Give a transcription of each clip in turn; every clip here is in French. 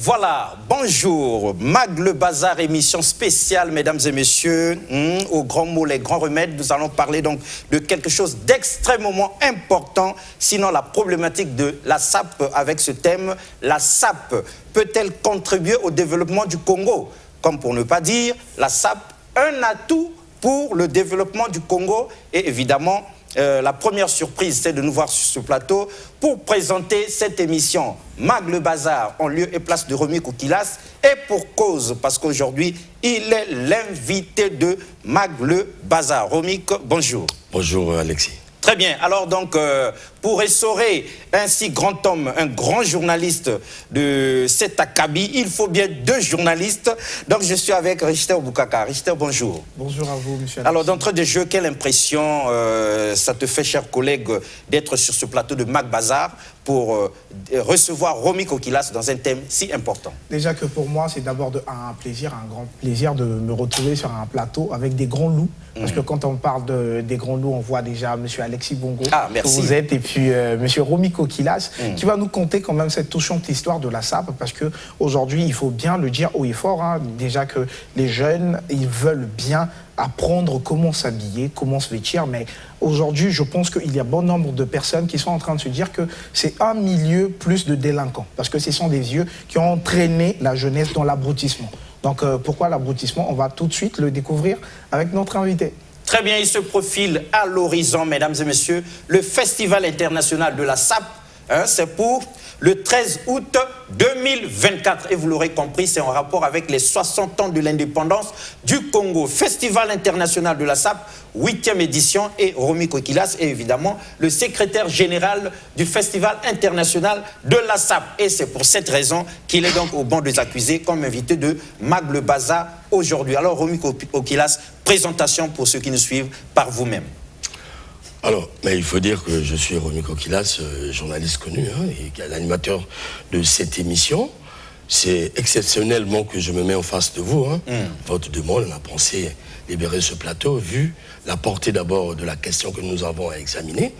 Voilà, bonjour, Mag le Bazar, émission spéciale, mesdames et messieurs, aux grands mots, les grands remèdes, nous allons parler donc de quelque chose d'extrêmement important, sinon la problématique de la SAP avec ce thème. La SAP peut-elle contribuer au développement du Congo? Comme pour ne pas dire, la SAP, un atout pour le développement du Congo. Et évidemment, la première surprise, c'est de nous voir sur ce plateau pour présenter cette émission Mag le Bazar en lieu et place de Romy Kokilas. Et pour cause, parce qu'aujourd'hui, il est l'invité de Mag le Bazar. Romy, bonjour. Bonjour Alexis. Très bien. Alors donc, pour essorer un si grand homme, un grand journaliste de cet acabit, il faut bien deux journalistes. Donc je suis avec Richter Boukaka. Richter, bonjour. Bonjour à vous, monsieur. Alors d'entrée de jeu, quelle impression ça te fait, chers collègues, d'être sur ce plateau de Mag Bazar pour recevoir Romy Kokilas dans un thème si important? Déjà que pour moi, c'est d'abord un plaisir, un grand plaisir de me retrouver sur un plateau avec des grands loups. Parce que quand on parle des grands loups, on voit déjà monsieur Alexis Bongo, que vous êtes, et puis monsieur Romy Kokilas, qui va nous conter quand même cette touchante histoire de la SAP, parce qu'aujourd'hui, il faut bien le dire haut et fort, hein, déjà que les jeunes, ils veulent bien apprendre comment s'habiller, comment se vêtir, mais aujourd'hui, je pense qu'il y a bon nombre de personnes qui sont en train de se dire que c'est un milieu plus de délinquants, parce que ce sont des yeux qui ont entraîné la jeunesse dans l'abrutissement. Donc pourquoi l'abrutissement? On va tout de suite le découvrir avec notre invité. Très bien, il se profile à l'horizon, mesdames et messieurs, le Festival international de la SAP, hein, c'est pour le 13 août 2024. Et vous l'aurez compris, c'est en rapport avec les 60 ans de l'indépendance du Congo. Festival international de la SAP, 8e édition, et Romy Kokilas est évidemment le secrétaire général du Festival international de la SAP. Et c'est pour cette raison qu'il est donc au banc des accusés comme invité de Mag le Bazar aujourd'hui. Alors Romy Kokilas, présentation pour ceux qui nous suivent par vous-même. Alors, mais il faut dire que je suis Romy Kokilas, journaliste connu, hein, et l'animateur de cette émission. C'est exceptionnellement que je me mets en face de vous. Hein. Votre demande, on a pensé libérer ce plateau, vu la portée d'abord de la question que nous avons à examiner,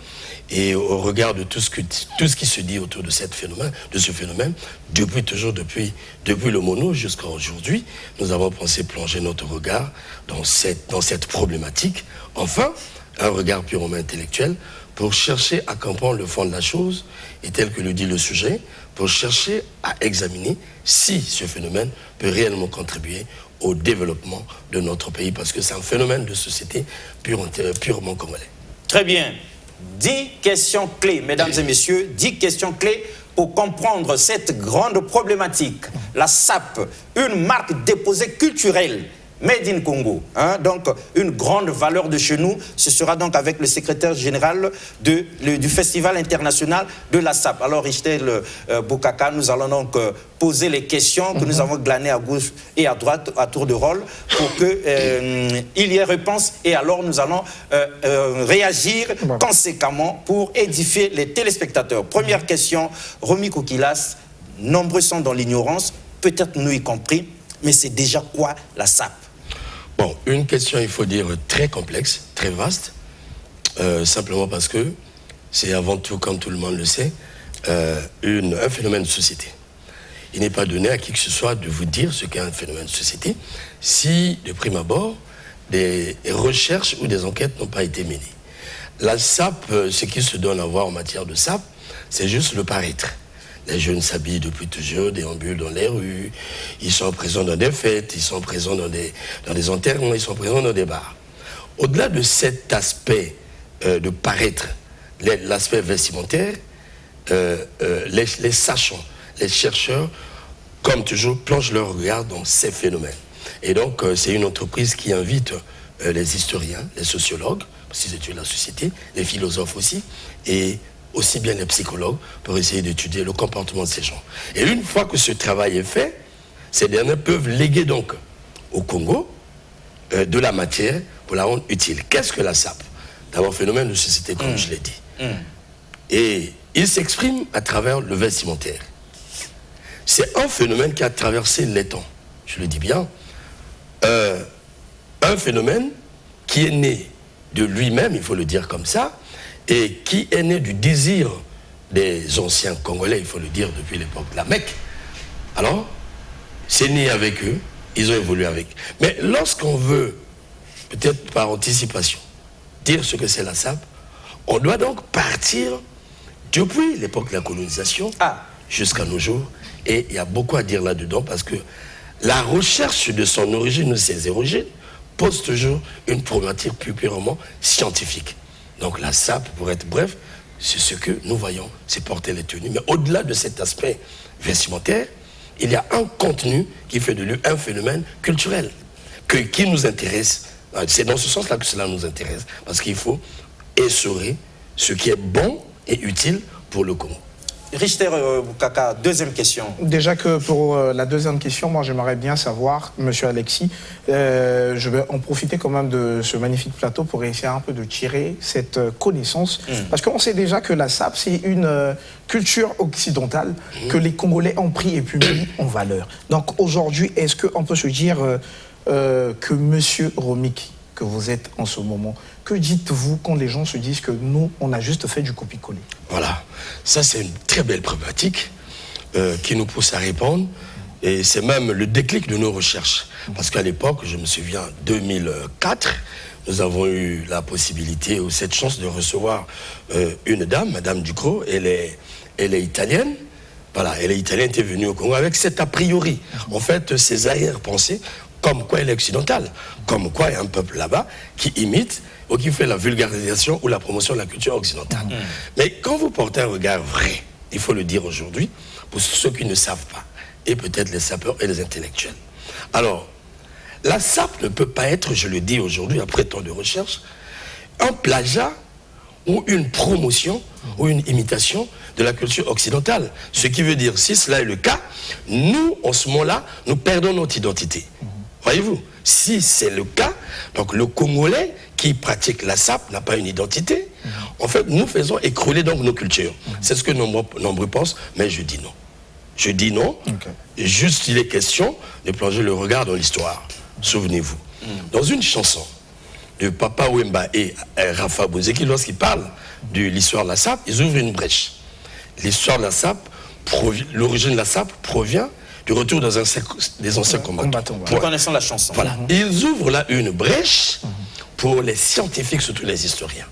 et au regard de tout ce qui se dit autour de ce phénomène, depuis le mono jusqu'à aujourd'hui, nous avons pensé plonger notre regard dans cette problématique. Enfin, un regard purement intellectuel pour chercher à comprendre le fond de la chose et tel que le dit le sujet, pour chercher à examiner si ce phénomène peut réellement contribuer au développement de notre pays, parce que c'est un phénomène de société purement congolais. Très bien. 10 questions clés, mesdames et messieurs, 10 questions clés pour comprendre cette grande problématique. La SAP, une marque déposée culturelle, Made in Congo, hein, donc une grande valeur de chez nous. Ce sera donc avec le secrétaire général du Festival international de la SAP. Alors Richter Boukaka, nous allons donc poser les questions que nous avons glanées à gauche et à droite à tour de rôle pour qu'il y ait réponse, et alors nous allons réagir conséquemment pour édifier les téléspectateurs. Première question, Romy Kokilas, nombreux sont dans l'ignorance, peut-être nous y compris, mais c'est déjà quoi la SAP? Bon, une question, il faut dire, très complexe, très vaste, simplement parce que c'est avant tout, comme tout le monde le sait, un phénomène de société. Il n'est pas donné à qui que ce soit de vous dire ce qu'est un phénomène de société si, de prime abord, des recherches ou des enquêtes n'ont pas été menées. La SAP, ce qui se donne à voir en matière de SAP, c'est juste le paraître. Les jeunes s'habillent depuis toujours, déambulent dans les rues, ils sont présents dans des fêtes, ils sont présents dans des enterrements, ils sont présents dans des bars. Au-delà de cet aspect de paraître, l'aspect vestimentaire, les sachants, les chercheurs, comme toujours, plongent leur regard dans ces phénomènes. Et donc, c'est une entreprise qui invite les historiens, les sociologues, parce qu'ils étudient la société, les philosophes aussi, et aussi bien les psychologues, pour essayer d'étudier le comportement de ces gens. Et une fois que ce travail est fait, ces derniers peuvent léguer donc au Congo de la matière pour la rendre utile. Qu'est-ce que la SAP? D'abord, phénomène de société, comme je l'ai dit. Et il s'exprime à travers le vestimentaire. C'est un phénomène qui a traversé les temps, je le dis bien. Un phénomène qui est né de lui-même, il faut le dire comme ça, et qui est né du désir des anciens Congolais, il faut le dire depuis l'époque de la Mecque, Alors, c'est né avec eux, ils ont évolué avec. Mais lorsqu'on veut, peut-être par anticipation, dire ce que c'est la SAP, on doit donc partir depuis l'époque de la colonisation jusqu'à nos jours. Et il y a beaucoup à dire là-dedans parce que la recherche de son origine ou ses origines pose toujours une problématique plus purement scientifique. Donc la SAP, pour être bref, c'est ce que nous voyons, c'est porter les tenues. Mais au-delà de cet aspect vestimentaire, il y a un contenu qui fait de lui un phénomène culturel qui nous intéresse. C'est dans ce sens-là que cela nous intéresse. Parce qu'il faut essorer ce qui est bon et utile pour le Congo. Richter Boukaka, deuxième question. Déjà que pour la deuxième question, moi j'aimerais bien savoir, monsieur Alexis, je vais en profiter quand même de ce magnifique plateau pour essayer un peu de tirer cette connaissance. Parce qu'on sait déjà que la SAP, c'est une culture occidentale que les Congolais ont pris et puis mis en valeur. Donc aujourd'hui, est-ce qu'on peut se dire que monsieur Romiki, que vous êtes en ce moment, que dites-vous quand les gens se disent que nous, on a juste fait du copier-coller? Voilà, ça c'est une très belle problématique qui nous pousse à répondre et c'est même le déclic de nos recherches. Parce qu'à l'époque, je me souviens, 2004, nous avons eu la possibilité ou cette chance de recevoir une dame, Madame Ducrot, elle est italienne. Voilà, elle est italienne, était venue au Congo avec cet a priori. En fait, ses arrière-pensées, comme quoi elle est occidentale, comme quoi il y a un peuple là-bas qui imite ou qui fait la vulgarisation ou la promotion de la culture occidentale. Mais quand vous portez un regard vrai, il faut le dire aujourd'hui, pour ceux qui ne savent pas, et peut-être les sapeurs et les intellectuels. Alors, la SAP ne peut pas être, je le dis aujourd'hui, après tant de recherche, un plagiat ou une promotion ou une imitation de la culture occidentale. Ce qui veut dire, si cela est le cas, nous, en ce moment-là, nous perdons notre identité. Voyez-vous, si c'est le cas, donc le Congolais qui pratique la SAP n'a pas une identité. En fait, nous faisons écrouler donc nos cultures. C'est ce que nombreux pensent, mais je dis non. Je dis non. Juste, il est question de plonger le regard dans l'histoire. Souvenez-vous. Dans une chanson de Papa Wemba et Rafa Bozeki, lorsqu'ils parlent de l'histoire de la SAP, ils ouvrent une brèche. L'histoire de la SAP, l'origine de la SAP provient du retour des anciens combattants. Nous connaissons la chanson. Voilà. Ils ouvrent là une brèche pour les scientifiques, surtout les historiens.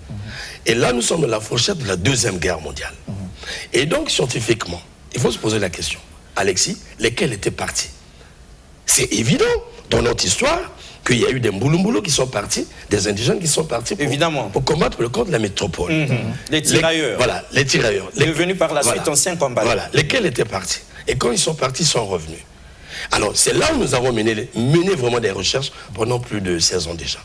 Et là, nous sommes dans la fourchette de la Deuxième Guerre mondiale. Et donc, scientifiquement, il faut se poser la question. Alexis, lesquels étaient partis? C'est évident, dans notre histoire, qu'il y a eu des Mbouloumboulos qui sont partis, des indigènes qui sont partis pour combattre le camp de la métropole. Les tirailleurs. Voilà, les tirailleurs. Devenus par la suite anciens combattants. Voilà, lesquels étaient partis. Et quand ils sont partis, ils sont revenus. Alors, c'est là où nous avons mené vraiment des recherches pendant plus de 16 ans déjà.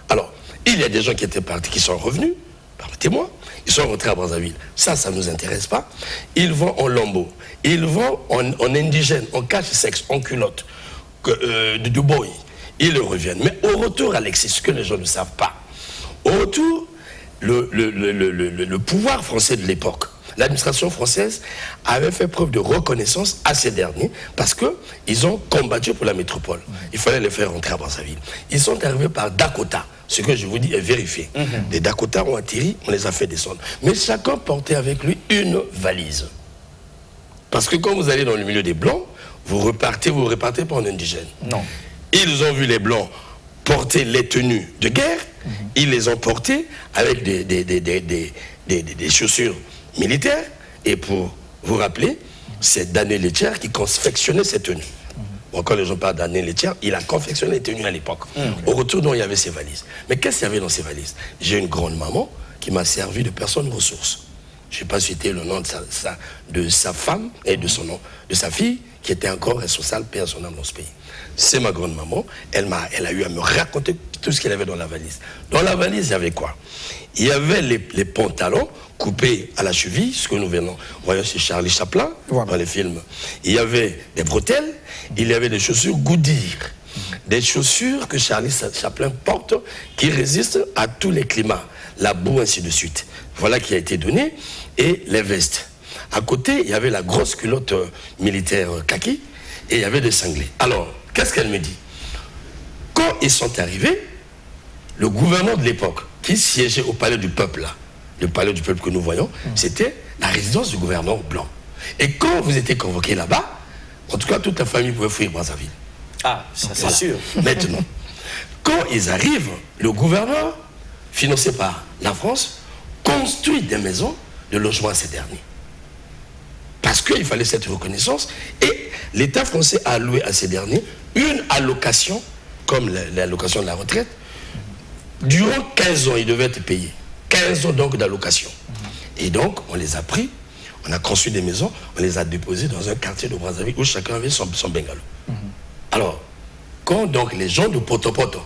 Alors, il y a des gens qui étaient partis, qui sont revenus, permettez-moi, ils sont rentrés à Brazzaville. Ça ne nous intéresse pas. Ils vont en lambeaux, ils vont en indigène, en cache-sexe, en culotte, de boy. Ils reviennent. Mais au retour, Alexis, ce que les gens ne savent pas, au retour, le pouvoir français de l'époque, l'administration française avait fait preuve de reconnaissance à ces derniers parce qu'ils ont combattu pour la métropole. Il fallait les faire rentrer à Brazzaville. Ils sont arrivés par Dakota. Ce que je vous dis est vérifié. Les Dakota ont atterri, on les a fait descendre. Mais chacun portait avec lui une valise. Parce que quand vous allez dans le milieu des Blancs, vous repartez pas en indigène. Non. Ils ont vu les Blancs porter les tenues de guerre, ils les ont portées avec des chaussures militaires. Et pour vous rappeler, c'est Daniel Lethier qui confectionnait ces tenues. Bon, quand les gens parlent d'Daniel Lethier, il a confectionné les tenues à l'époque. Au retour, il y avait ses valises. Mais qu'est-ce qu'il y avait dans ces valises? J'ai une grande maman qui m'a servi de personne ressource. Je n'ai pas cité le nom de sa femme et de sa fille, qui était encore responsable, paix à son âme dans ce pays. C'est ma grande maman. Elle a eu à me raconter tout ce qu'il avait dans la valise. Dans la valise, il y avait quoi? Il y avait les pantalons coupés à la cheville, ce que nous voyons chez Charlie Chaplin, dans les films. Il y avait des bretelles, il y avait des chaussures Goodyear. Des chaussures que Charlie Chaplin porte, qui résistent à tous les climats, la boue, ainsi de suite. Voilà qui a été donné. Et les vestes. À côté, il y avait la grosse culotte militaire kaki, et il y avait des sanglés. Alors, qu'est-ce qu'elle me dit? Quand ils sont arrivés, le gouverneur de l'époque, qui siégeait au palais du peuple, là, le palais du peuple que nous voyons, c'était la résidence du gouverneur blanc. Et quand vous étiez convoqué là-bas, En tout cas, toute la famille pouvait fuir Brazzaville. Ah, ça c'est sûr. Maintenant, quand ils arrivent, le gouverneur, financé par la France, construit des maisons de logement à ces derniers. Parce qu'il fallait cette reconnaissance. Et l'État français a alloué à ces derniers une allocation, comme l'allocation de la retraite. Durant 15 ans, ils devaient être payés. 15 ans donc d'allocation. Et donc, on les a pris, on a construit des maisons, on les a déposés dans un quartier de Brazzaville où chacun avait son bungalow. Alors, quand donc les gens de Poto-Poto,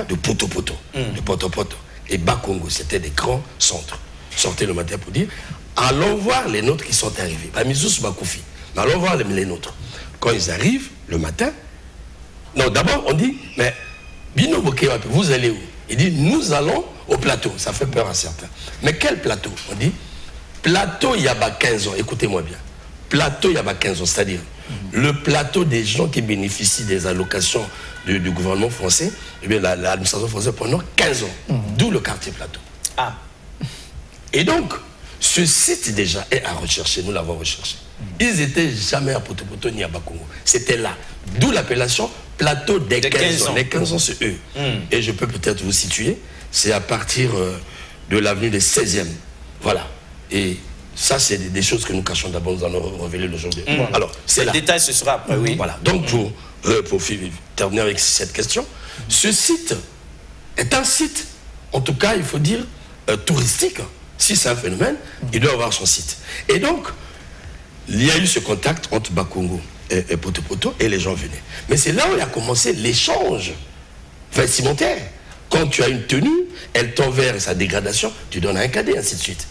de Poto-Poto, de Poto-Poto et Bakongo, c'était des grands centres, sortaient le matin pour dire, allons voir les nôtres qui sont arrivés. Pas Mizous Bakoufi, mais allons voir les nôtres. Quand ils arrivent le matin, non, d'abord on dit, mais Bino Bokewape, vous allez où? Il dit, nous allons au plateau. Ça fait peur à certains. Mais quel plateau? On dit, plateau Yaba 15 ans. Écoutez-moi bien. Plateau Yaba 15 ans, c'est-à-dire le plateau des gens qui bénéficient des allocations du gouvernement français, eh bien l'administration française pendant 15 ans. D'où le quartier plateau. Ah. Et donc, ce site déjà est à rechercher. Nous l'avons recherché. Ils n'étaient jamais à Poto-Poto ni à Bakongo. C'était là. D'où l'appellation plateau des 15 ans. Les 15 ans, c'est eux. Et je peux peut-être vous situer. C'est à partir de l'avenue des 16e. Voilà. Et ça, c'est des choses que nous cachons d'abord, nous allons révéler aujourd'hui. Alors, c'est là. Le détail, ce sera après, oui. Voilà. Donc, pour terminer avec cette question, ce site est un site, en tout cas, il faut dire, touristique. Si c'est un phénomène, il doit avoir son site. Et donc, il y a eu ce contact entre Bakongo et Poto-Poto, et les gens venaient. Mais c'est là où il a commencé l'échange vestimentaire. Quand tu as une tenue, elle tend vers sa dégradation, tu donnes un cadet, ainsi de suite.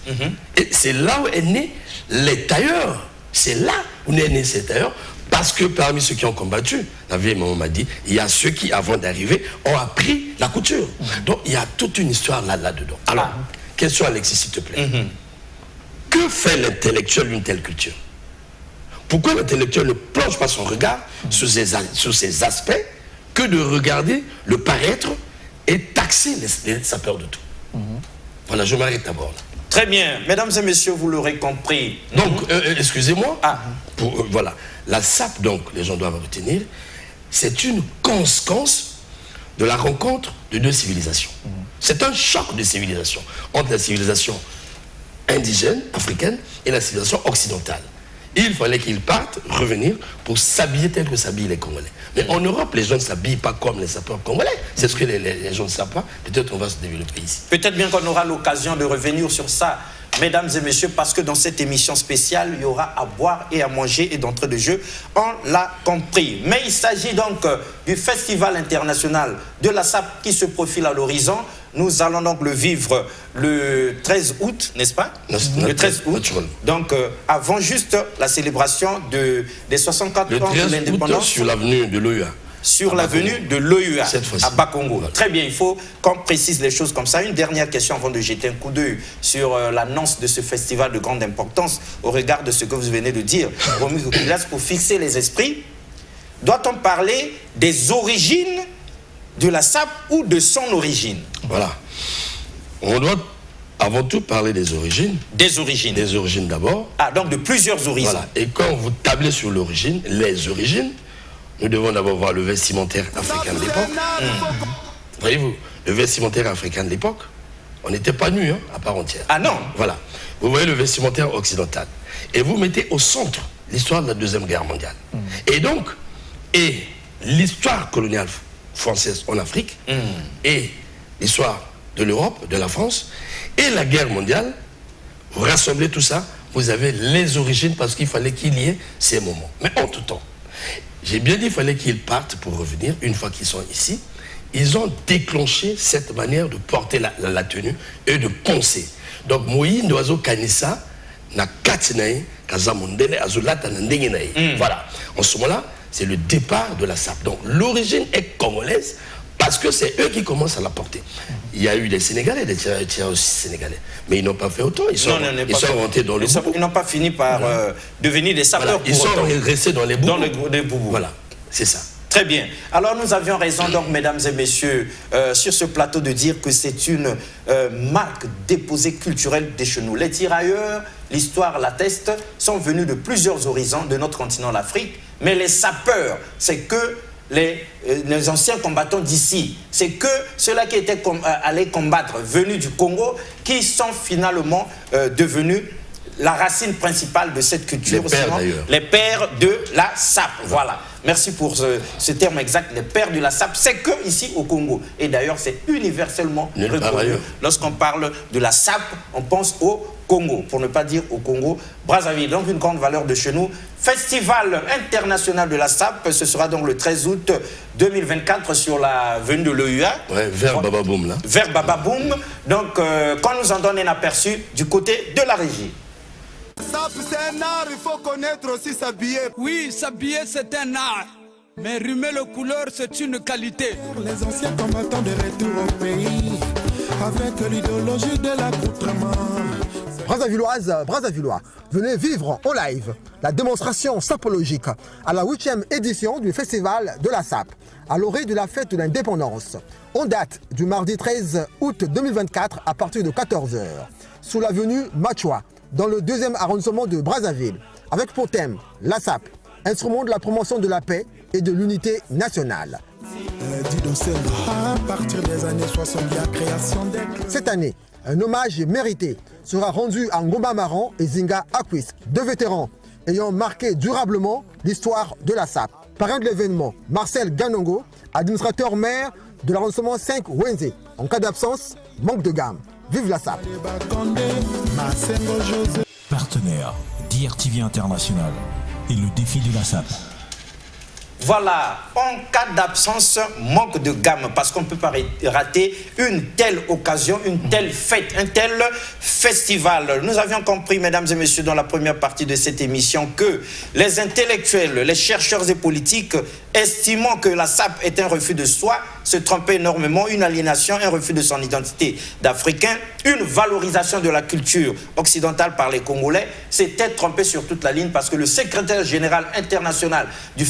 Et c'est là où est né les tailleurs. C'est là où est né ces tailleurs, parce que parmi ceux qui ont combattu, la vieille maman m'a dit, il y a ceux qui, avant d'arriver, ont appris la couture. Donc il y a toute une histoire là-dedans. Alors, question Alexis, s'il te plaît. Que fait l'intellectuel d'une telle culture? Pourquoi l'intellectuel ne plonge pas son regard sur ces aspects que de regarder le paraître et taxer les sapeurs de tout? Voilà, je m'arrête d'abord. Très bien. Mesdames et messieurs, vous l'aurez compris. Donc, excusez-moi. Voilà. La SAP, donc, les gens doivent retenir, c'est une conséquence de la rencontre de deux civilisations. C'est un choc de civilisation entre la civilisation indigène, africaine, et la civilisation occidentale. Il fallait qu'ils partent, revenir, pour s'habiller tel que s'habillent les Congolais. Mais en Europe, les gens ne s'habillent pas comme les sapeurs congolais. C'est ce que les gens ne savent pas. Peut-être qu'on va se développer ici. Peut-être bien qu'on aura l'occasion de revenir sur ça, mesdames et messieurs, parce que dans cette émission spéciale, il y aura à boire et à manger et d'entrée de jeu. On l'a compris. Mais il s'agit donc du Festival international de la SAP qui se profile à l'horizon. Nous allons donc le vivre le 13 août, n'est-ce pas? Le 13 août. Donc, avant juste la célébration des 64 ans de l'indépendance. Sur l'avenue de l'OUA. Sur l'avenue de l'OUA, à Bakongo. Voilà. Très bien, il faut qu'on précise les choses comme ça. Une dernière question avant de jeter un coup d'œil sur l'annonce de ce festival de grande importance au regard de ce que vous venez de dire, Romy Gokilas, pour fixer les esprits. Doit-on parler des origines de la SAP ou de son origine? Voilà. On doit avant tout parler des origines. Des origines. Des origines d'abord. Ah, donc de plusieurs origines. Voilà. Et quand vous tablez sur l'origine, les origines, nous devons d'abord voir le vestimentaire africain de l'époque. Voyez-vous, le vestimentaire africain de l'époque, on n'était pas nus à part entière. Ah non. Voilà. Vous voyez le vestimentaire occidental. Et vous mettez au centre l'histoire de la Deuxième Guerre mondiale. Et donc, l'histoire coloniale française en Afrique, et l'histoire de l'Europe, de la France, et la guerre mondiale, vous rassemblez tout ça, vous avez les origines parce qu'il fallait qu'il y ait ces moments. Mais en tout temps, j'ai bien dit qu'il fallait qu'ils partent pour revenir. Une fois qu'ils sont ici, ils ont déclenché cette manière de porter la tenue et de penser. Donc, Moïse Ndoazo Kanissa n'a katinaï, Kazamondele Azulata Nandenginaï. Voilà. En ce moment-là, c'est le départ de la SAP. Donc, l'origine est congolaise parce que c'est eux qui commencent à la porter. Il y a eu des Sénégalais, des tiers aussi sénégalais. Mais ils n'ont pas fait autant. Ils sont rentrés dans les boubous. Ils n'ont pas fini par devenir des sapeurs. Voilà. Ils sont restés dans les boubous. Dans les boubous. Voilà, c'est ça. Très bien. Alors nous avions raison donc, mesdames et messieurs, sur ce plateau de dire que c'est une marque déposée culturelle de chez nous. Les tirailleurs, l'histoire l'atteste, sont venus de plusieurs horizons de notre continent, l'Afrique, mais les sapeurs, c'est que les anciens combattants d'ici, c'est que ceux-là qui étaient allés combattre, venus du Congo, qui sont finalement devenus la racine principale de cette culture, les pères de la SAP. Voilà. Merci pour ce terme exact, les pères de la SAP. C'est que ici au Congo. Et d'ailleurs, c'est universellement reconnu. Lorsqu'on parle de la SAP, on pense au Congo, pour ne pas dire au Congo Brazzaville. Donc une grande valeur de chez nous. Festival international de la SAP, ce sera donc le 13 août 2024 sur l'avenue de l'EUA. Ouais, vers Bababoum là. Vers Bababoum. Donc, qu'on nous en donne un aperçu du côté de la régie. SAP, c'est un art, il faut connaître aussi s'habiller. Oui, s'habiller, c'est un art. Mais rimer les couleurs, c'est une qualité. Les anciens combattants de retour au pays, avec l'idéologie de l'accoutrement. Brazzavilloises, Brazzavillois, venez vivre en live la démonstration sapologique à la 8e édition du Festival de la SAP, à l'orée de la fête de l'indépendance. On date du mardi 13 août 2024 à partir de 14 h, sous l'avenue Machua, dans le 2e arrondissement de Brazzaville, avec pour thème la SAP, instrument de la promotion de la paix et de l'unité nationale. Cette année, un hommage mérité sera rendu à Ngomba Maran et Zinga Aquis, deux vétérans ayant marqué durablement l'histoire de la SAP. Parrain de l'événement, Marcel Ganongo, administrateur maire de l'arrondissement 5 Wenze. En cas d'absence, manque de gamme. Vive la SAP. Partenaire DRTV International et le défi de la SAP. Voilà, en cas d'absence, manque de gamme, parce qu'on ne peut pas rater une telle occasion, une telle fête, un tel festival. Nous avions compris, mesdames et messieurs, dans la première partie de cette émission, que les intellectuels, les chercheurs et politiques, estimant que la SAP est un refus de soi, se trompaient énormément, une aliénation, un refus de son identité d'Africain, une valorisation de la culture occidentale par les Congolais, s'était trompé sur toute la ligne, parce que le secrétaire général international du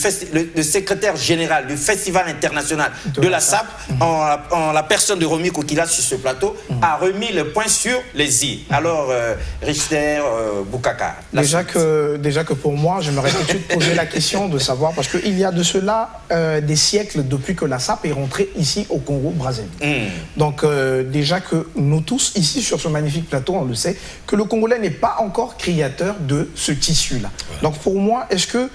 secrétaire général du Festival international de la SAP, en la personne de Romy Kokila sur ce plateau, a remis le point sur les i. Alors, Richter, Boukaka. Déjà que pour moi, j'aimerais tout de suite poser la question de savoir, parce qu'il y a de cela des siècles depuis que la SAP est rentrée ici au Congo-Brazzaville. Donc, déjà que nous tous, ici sur ce magnifique plateau, on le sait, que le Congolais n'est pas encore créateur de ce tissu-là. Ouais. Donc, pour moi, est-ce que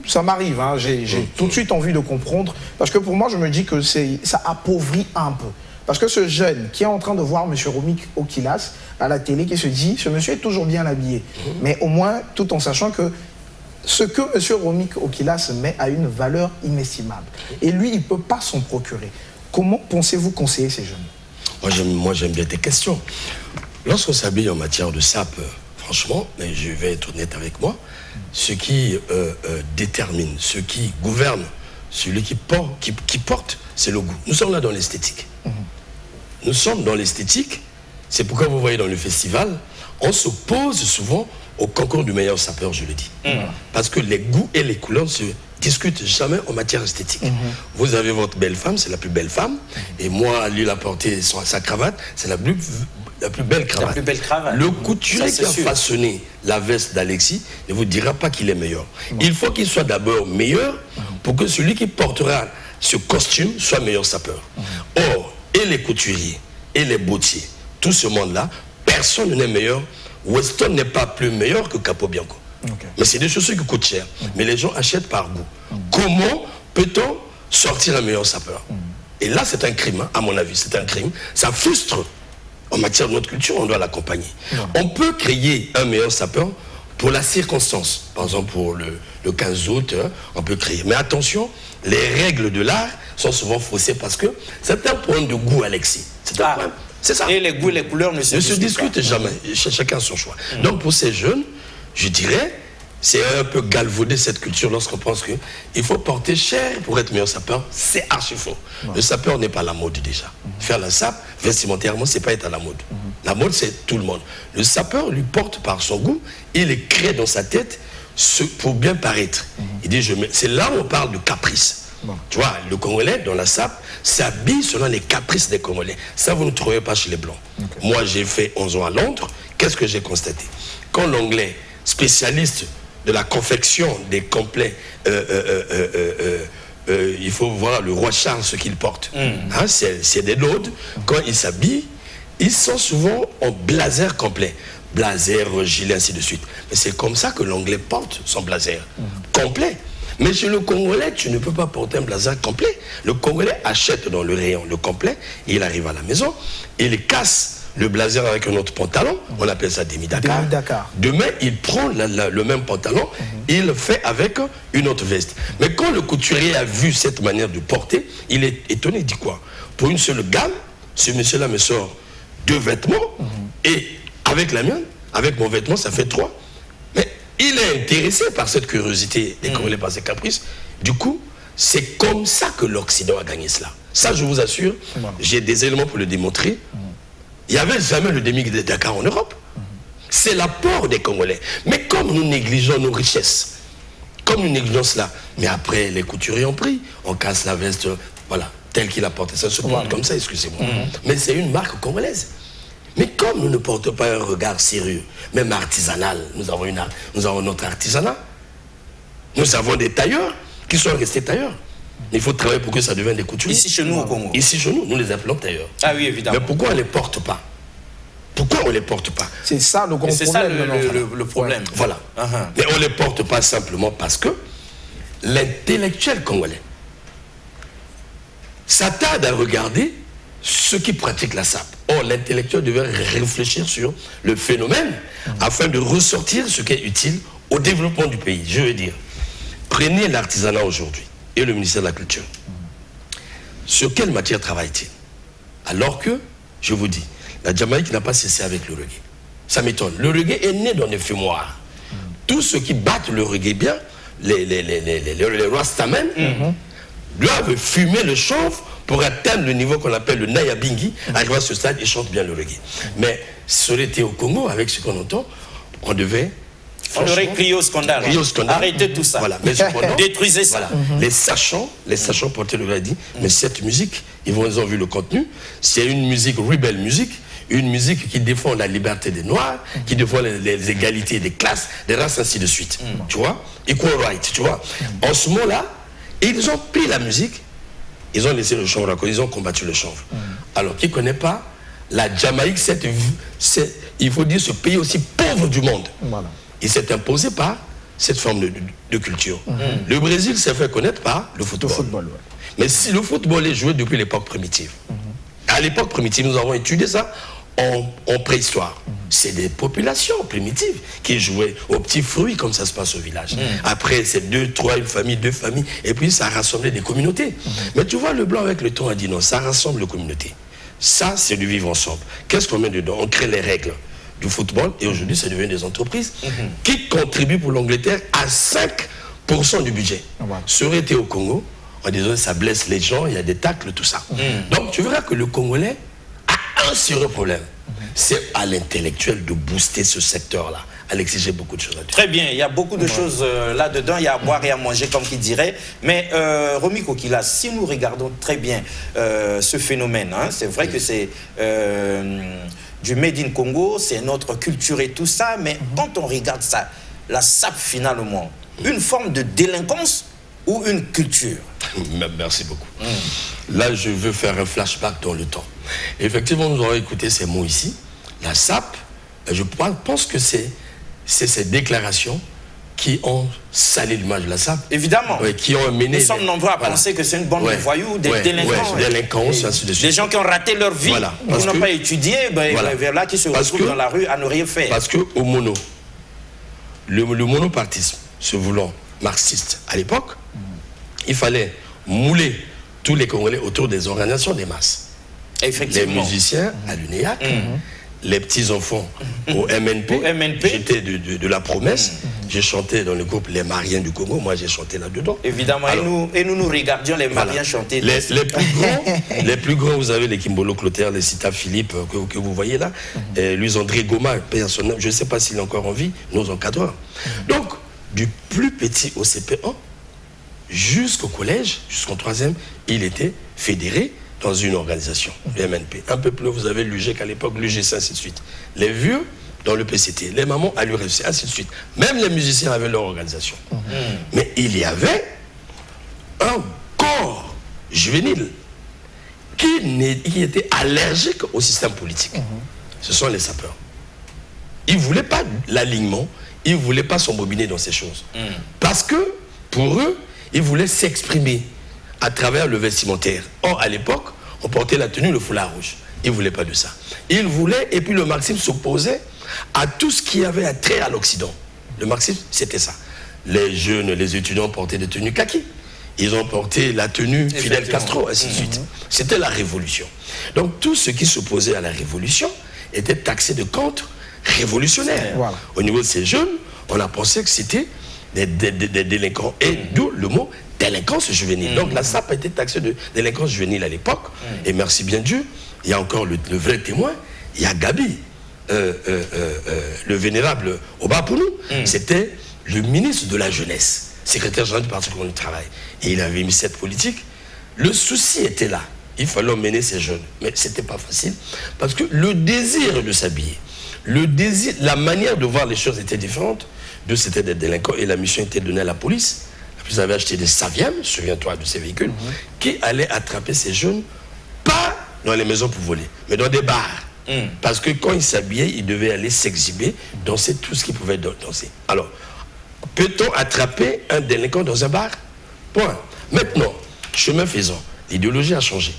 ça m'arrive, hein, j'ai tout de suite envie de comprendre, parce que pour moi, je me dis que ça appauvrit un peu. Parce que ce jeune qui est en train de voir M. Romy Okilas à la télé, qui se dit, ce monsieur est toujours bien habillé, mais au moins, tout en sachant que ce que M. Romy Okilas met a une valeur inestimable. Et lui, il ne peut pas s'en procurer. Comment pensez-vous conseiller ces jeunes? Moi, j'aime bien tes questions. Lorsqu'on s'habille en matière de SAP, franchement, mais je vais être honnête avec moi, ce qui détermine, ce qui gouverne, celui qui porte, c'est le goût. Nous sommes là dans l'esthétique. Nous sommes dans l'esthétique. C'est pourquoi vous voyez dans le festival, on s'oppose souvent au concours du meilleur sapeur, je le dis. Parce que les goûts et les couleurs ne se discutent jamais en matière esthétique. Vous avez votre belle femme, c'est la plus belle femme. Et moi, lui, il a porté sa cravate, c'est la plus belle cravate. La plus belle cravate. Le couturier qui a façonné la veste d'Alexis ne vous dira pas qu'il est meilleur. Il faut qu'il soit d'abord meilleur pour que celui qui portera ce costume soit meilleur sapeur. Or, et les couturiers, et les bottiers, tout ce monde-là, personne n'est meilleur. Weston n'est pas plus meilleur que Capobianco. Mais c'est des chaussures qui coûtent cher. Mais les gens achètent par goût. Comment peut-on sortir un meilleur sapeur? Et là, c'est un crime, hein, à mon avis, c'est un crime. Ça frustre. En matière de notre culture, on doit l'accompagner. On peut créer un meilleur sapeur pour la circonstance. Par exemple, pour le 15 août, on peut créer. Mais attention, les règles de l'art sont souvent faussées parce que c'est un problème de goût, Alexis. C'est un problème. C'est ça. Et les goûts et les couleurs ne se discutent jamais. Chacun son choix. Donc pour ces jeunes, je dirais, c'est un peu galvauder cette culture lorsqu'on pense qu'il faut porter cher pour être meilleur sapeur. C'est archi faux. Le sapeur n'est pas à la mode déjà. Faire la sape, vestimentairement, c'est pas être à la mode. La mode, c'est tout le monde. Le sapeur lui porte par son goût, il est créé dans sa tête pour bien paraître. Il dit, c'est là où on parle de caprice. Tu vois, le Congolais, dans la SAP, s'habille selon les caprices des Congolais. Ça, vous ne trouvez pas chez les Blancs. Moi, j'ai fait 11 ans à Londres. Qu'est-ce que j'ai constaté? Quand l'Anglais, spécialiste de la confection des complets, il faut voir le roi Charles, ce qu'il porte. Hein, c'est des loads. Quand ils s'habillent, ils sont souvent en blazer complet. Blazer, gilet, ainsi de suite. Mais c'est comme ça que l'Anglais porte son blazer complet. Mais chez le Congolais, tu ne peux pas porter un blazer complet. Le Congolais achète dans le rayon le complet, il arrive à la maison, il casse le blazer avec un autre pantalon, on appelle ça demi-dakar. Demain, il prend le même pantalon, il le fait avec une autre veste. Mais quand le couturier a vu cette manière de porter, il est étonné, il dit quoi? Pour une seule gamme, ce monsieur-là me sort 2 vêtements, et avec la mienne, avec mon vêtement, ça fait 3. Mais il est intéressé par cette curiosité des Congolais, par ces caprices. Du coup, c'est comme ça que l'Occident a gagné cela. Ça, je vous assure, j'ai des éléments pour le démontrer. Il n'y avait jamais le demi-Dakar en Europe. C'est l'apport des Congolais. Mais comme nous négligeons nos richesses, comme nous négligeons cela, mais après, les couturiers ont pris, on casse la veste, voilà, telle qu'il a porté. Ça se porte comme ça, excusez-moi. Mais c'est une marque congolaise. Mais comme nous ne portons pas un regard sérieux, même artisanal, nous avons notre artisanat. Nous avons des tailleurs qui sont restés tailleurs. Il faut travailler pour que ça devienne des couturiers. Ici chez nous au Congo. Ici chez nous, nous les appelons tailleurs. Ah oui, évidemment. Mais pourquoi on ne les porte pas? Pourquoi on ne les porte pas? C'est ça le grand problème. C'est ça le problème. Voilà. Mais on ne les porte pas simplement parce que l'intellectuel congolais s'attarde à regarder ceux qui pratiquent la SAP. Or, l'intellectuel devait réfléchir sur le phénomène afin de ressortir ce qui est utile au développement du pays. Je veux dire, prenez l'artisanat aujourd'hui et le ministère de la Culture. Sur quelle matière travaille-t-il? Alors que, je vous dis, la Jamaïque n'a pas cessé avec le reggae. Ça m'étonne. Le reggae est né dans les fumoirs. Tous ceux qui battent le reggae bien, les Rastamen, doivent fumer le chanvre pour atteindre le niveau qu'on appelle le Nayabingi. Arrivé à ce stade, ils chantent bien le reggae. Mais si on était au Congo, avec ce qu'on entend, on devait... On aurait crié au scandale. Arrêtez tout ça. Voilà. Mais cependant, détruisez ça. Voilà. Les sachants portaient le reggae, mais cette musique, ils ont vu le contenu, c'est une musique rebelle musique, une musique qui défend la liberté des Noirs, qui défend les égalités des classes, des races, ainsi de suite. Tu vois? Equal right, tu vois? En ce moment-là, ils ont pris la musique, ils ont laissé le chanvre, ils ont combattu le chanvre. Alors, qui ne connaît pas, la Jamaïque, il faut dire ce pays aussi pauvre du monde. Voilà. Il s'est imposé par cette forme de culture. Le Brésil s'est fait connaître par le football. Mais si le football est joué depuis l'époque primitive, à l'époque primitive, nous avons étudié ça en préhistoire. C'est des populations primitives qui jouaient aux petits fruits comme ça se passe au village. Après, c'est 2, 3, une famille, 2 familles, et puis ça rassemblait des communautés. Mais tu vois, le blanc avec le temps a dit non, ça rassemble les communautés. Ça, c'est du vivre ensemble. Qu'est-ce qu'on met dedans? On crée les règles du football, et aujourd'hui, ça devient des entreprises qui contribuent pour l'Angleterre à 5% du budget. Ça aurait été au Congo, en disant ça blesse les gens, il y a des tacles, tout ça. Donc, tu verras que le Congolais a un sérieux problème. C'est à l'intellectuel de booster ce secteur-là. Alexis, j'ai beaucoup de choses à dire. Très bien, il y a beaucoup de choses là-dedans, il y a à boire et à manger, comme qui dirait. Mais Romy Kokila, si nous regardons très bien ce phénomène, hein, c'est vrai que c'est du Made in Congo, c'est notre culture et tout ça, mais quand on regarde ça, la SAP finalement, une forme de délinquance ou une culture? Merci beaucoup. Là, je veux faire un flashback dans le temps. Effectivement, nous avons écouté ces mots ici. La SAP, je pense que c'est ces déclarations qui ont sali l'image de la SAP. Évidemment. Qui ont mené... Nous sommes nombreux à penser que c'est une bande de voyous, des délinquants. Délinquance, ainsi de suite. Des gens qui ont raté leur vie, qui n'ont pas étudié, vers là, qui se retrouvent dans la rue à ne rien faire. Parce qu'au mono, le monopartisme, se voulant marxiste à l'époque, il fallait mouler tous les Congolais autour des organisations des masses. Effectivement. Les musiciens à l'UNEAC, les petits-enfants au MNP. J'étais de la promesse. J'ai chanté dans le groupe Les Mariens du Congo. Moi, j'ai chanté là-dedans. Évidemment. Alors, et nous regardions les Mariens chanter. Les plus grands, vous avez les Kimbolo Clotaire, les Sita Philippe, que vous voyez là. Louis-André Goma, je ne sais pas s'il est encore en vie, nos encadreurs. Donc, du plus petit au CP1 jusqu'au collège, jusqu'en 3e, il était fédéré dans une organisation, le MNP. Un peu plus haut, vous avez l'UGEC à l'époque, l'UGC, ainsi de suite. Les vieux, dans le PCT, les mamans à l'URFC, ainsi de suite. Même les musiciens avaient leur organisation. Mais il y avait un corps juvénile qui était allergique au système politique. Ce sont les sapeurs. Ils ne voulaient pas l'alignement, ils ne voulaient pas s'embobiner dans ces choses. Parce que, pour eux, ils voulaient s'exprimer à travers le vestimentaire. Or, à l'époque, on portait la tenue, le foulard rouge. Ils ne voulaient pas de ça. Ils voulaient, et puis le marxisme s'opposait à tout ce qui avait trait à l'Occident. Le marxisme, c'était ça. Les jeunes, les étudiants portaient des tenues kaki. Ils ont porté la tenue Fidel Castro, ainsi de suite. C'était la révolution. Donc, tout ce qui s'opposait à la révolution était taxé de contre-révolutionnaire. Voilà. Au niveau de ces jeunes, on a pensé que c'était des délinquants. Et d'où le mot délinquance juvénile. Donc la SAP a été taxée de délinquance juvénile à l'époque. Et merci bien Dieu, il y a encore le vrai témoin, il y a Gabi, le vénérable Oba Pounou. C'était le ministre de la Jeunesse, secrétaire général du Parti communiste du Travail. Et il avait mis cette politique. Le souci était là. Il fallait emmener ces jeunes. Mais ce n'était pas facile. Parce que le désir de s'habiller, le désir, la manière de voir les choses était différente. D'où c'était des délinquants. Et la mission était donnée à la police. Vous avez acheté des Saviam, souviens-toi de ces véhicules, qui allaient attraper ces jeunes, pas dans les maisons pour voler, mais dans des bars. Parce que quand ils s'habillaient, ils devaient aller s'exhiber, danser tout ce qu'ils pouvaient danser. Alors, peut-on attraper un délinquant dans un bar? Point. Maintenant, chemin faisant, l'idéologie a changé.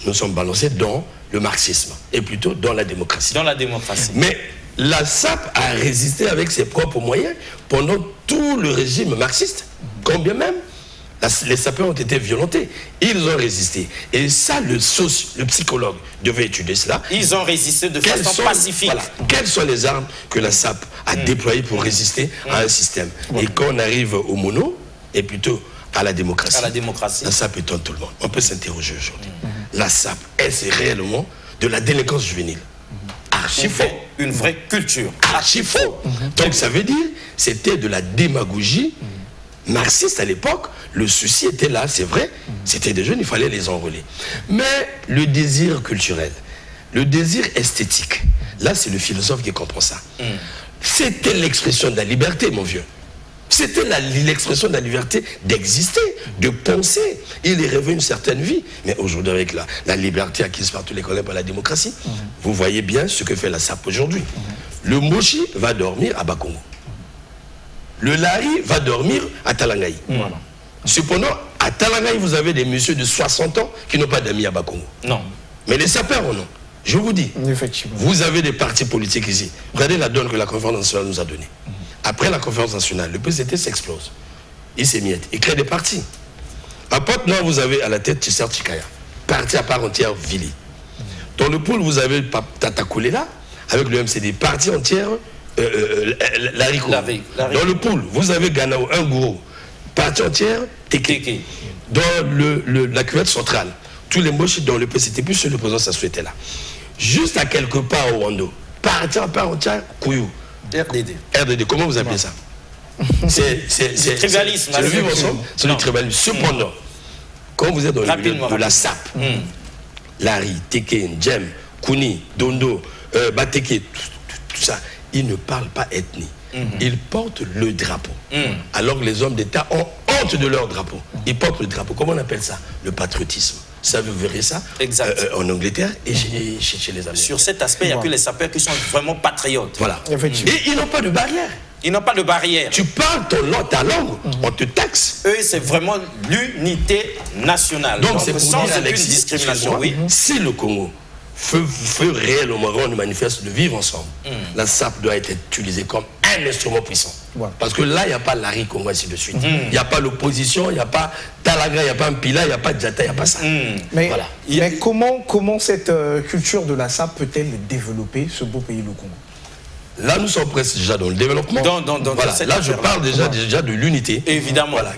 Nous sommes balancés dans le marxisme, et plutôt dans la démocratie. Dans la démocratie. Mais la SAP a résisté avec ses propres moyens pendant tout le régime marxiste. Combien même les sapeurs ont été violentés. Ils ont résisté. Et ça, le psychologue devait étudier cela. Ils ont résisté de façon pacifique. Voilà. Quelles sont les armes que la SAP a déployées pour résister à un système? Et quand on arrive au mono, et plutôt à la démocratie, la SAP étonne tout le monde. On peut s'interroger aujourd'hui. La SAP, est-ce réellement de la délinquance juvénile? Archi faux. Une vraie culture. Archi faux. Donc ça veut dire c'était de la démagogie marxiste à l'époque. Le souci était là, c'est vrai. C'était des jeunes, il fallait les enrôler. Mais le désir culturel, le désir esthétique, là c'est le philosophe qui comprend ça. C'était l'expression de la liberté, mon vieux. C'était l'expression de la liberté d'exister, de penser. Il est rêvé une certaine vie. Mais aujourd'hui, avec la liberté acquise par tous les collègues par la démocratie, vous voyez bien ce que fait la SAP aujourd'hui. Le Moshi va dormir à Bakongo. Le Lari va dormir à Talangaï. Cependant, à Talangaï, vous avez des messieurs de 60 ans qui n'ont pas d'amis à Bakongo. Non. Mais les sapeurs, non. Je vous dis, vous avez des partis politiques ici. Regardez la donne que la conférence nationale nous a donnée. Après la conférence nationale, le PCT s'explose. Il s'émiette. Il crée des partis. À Pointe-Noire, vous avez à la tête Tisser Chikaya. Parti à part entière, Vili. Dans le pôle, vous avez Tata Koulela, avec le MCD. Parti entière, Lariko. Dans le pôle, vous avez Ganao, un gourou. Parti entière, Teke. Dans la cuvette centrale, tous les moches dans le PCT, plus sur le président Sassou était là. Juste à quelque part au Rwanda, parti à part entière, Kouyou. RDD, comment vous appelez ça? C'est le tribalisme. C'est le vivre ensemble, c'est le tribalisme. Cependant, quand vous êtes dans le milieu de la SAP, Larry, Teke, Djem, Kouni, Dondo, Bateke, tout ça, ils ne parlent pas ethnie. Ils portent le drapeau. Alors que les hommes d'État ont honte de leur drapeau. Ils portent le drapeau. Comment on appelle ça? Le patriotisme. Ça, vous verrez ça en Angleterre et chez les Américains. Sur cet aspect, il n'y a que les sapeurs qui sont vraiment patriotes. Voilà. Et ils n'ont pas de barrière. Ils n'ont pas de barrière. Tu parles ta langue, on te taxe. Eux, c'est vraiment l'unité nationale. Donc c'est sans aucune discrimination. Oui. Si le Congo veut réellement rendre manifeste de vivre ensemble, la SAP doit être utilisée comme un instrument puissant. Parce que là, il n'y a pas Larry Congo, ainsi de suite. Il n'y a pas l'opposition, il n'y a pas Talaga, il n'y a pas Mpila, il n'y a pas Djata, il n'y a pas ça. Mais comment cette culture de la SAP peut-elle développer ce beau pays, le Congo? Là, nous sommes presque déjà dans le développement. Voilà. Là, je parle déjà de l'unité. Évidemment. Voilà,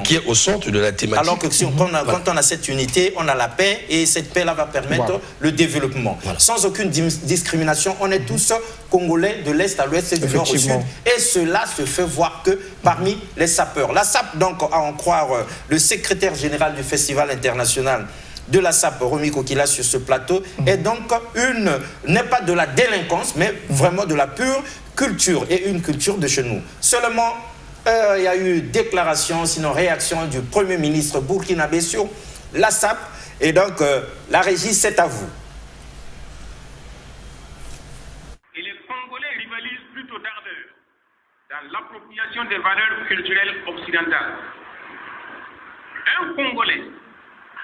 qui est au centre de la thématique. Alors que quand on a cette unité, on a la paix et cette paix-là va permettre le développement. Voilà. Sans aucune discrimination, on est tous Congolais de l'Est à l'Ouest et du Nord au Sud. Et cela se fait voir que parmi les sapeurs. La SAP, donc, à en croire le secrétaire général du Festival international de la SAP, Romiko Kilas, sur ce plateau, est donc n'est pas de la délinquance, mais vraiment de la pure culture, et une culture de chez nous. Seulement, il y a eu déclaration, sinon réaction du Premier ministre burkinabé sur la SAP, et donc la régie, c'est à vous. Et les Congolais rivalisent plutôt d'ardeur dans l'appropriation des valeurs culturelles occidentales. Un Congolais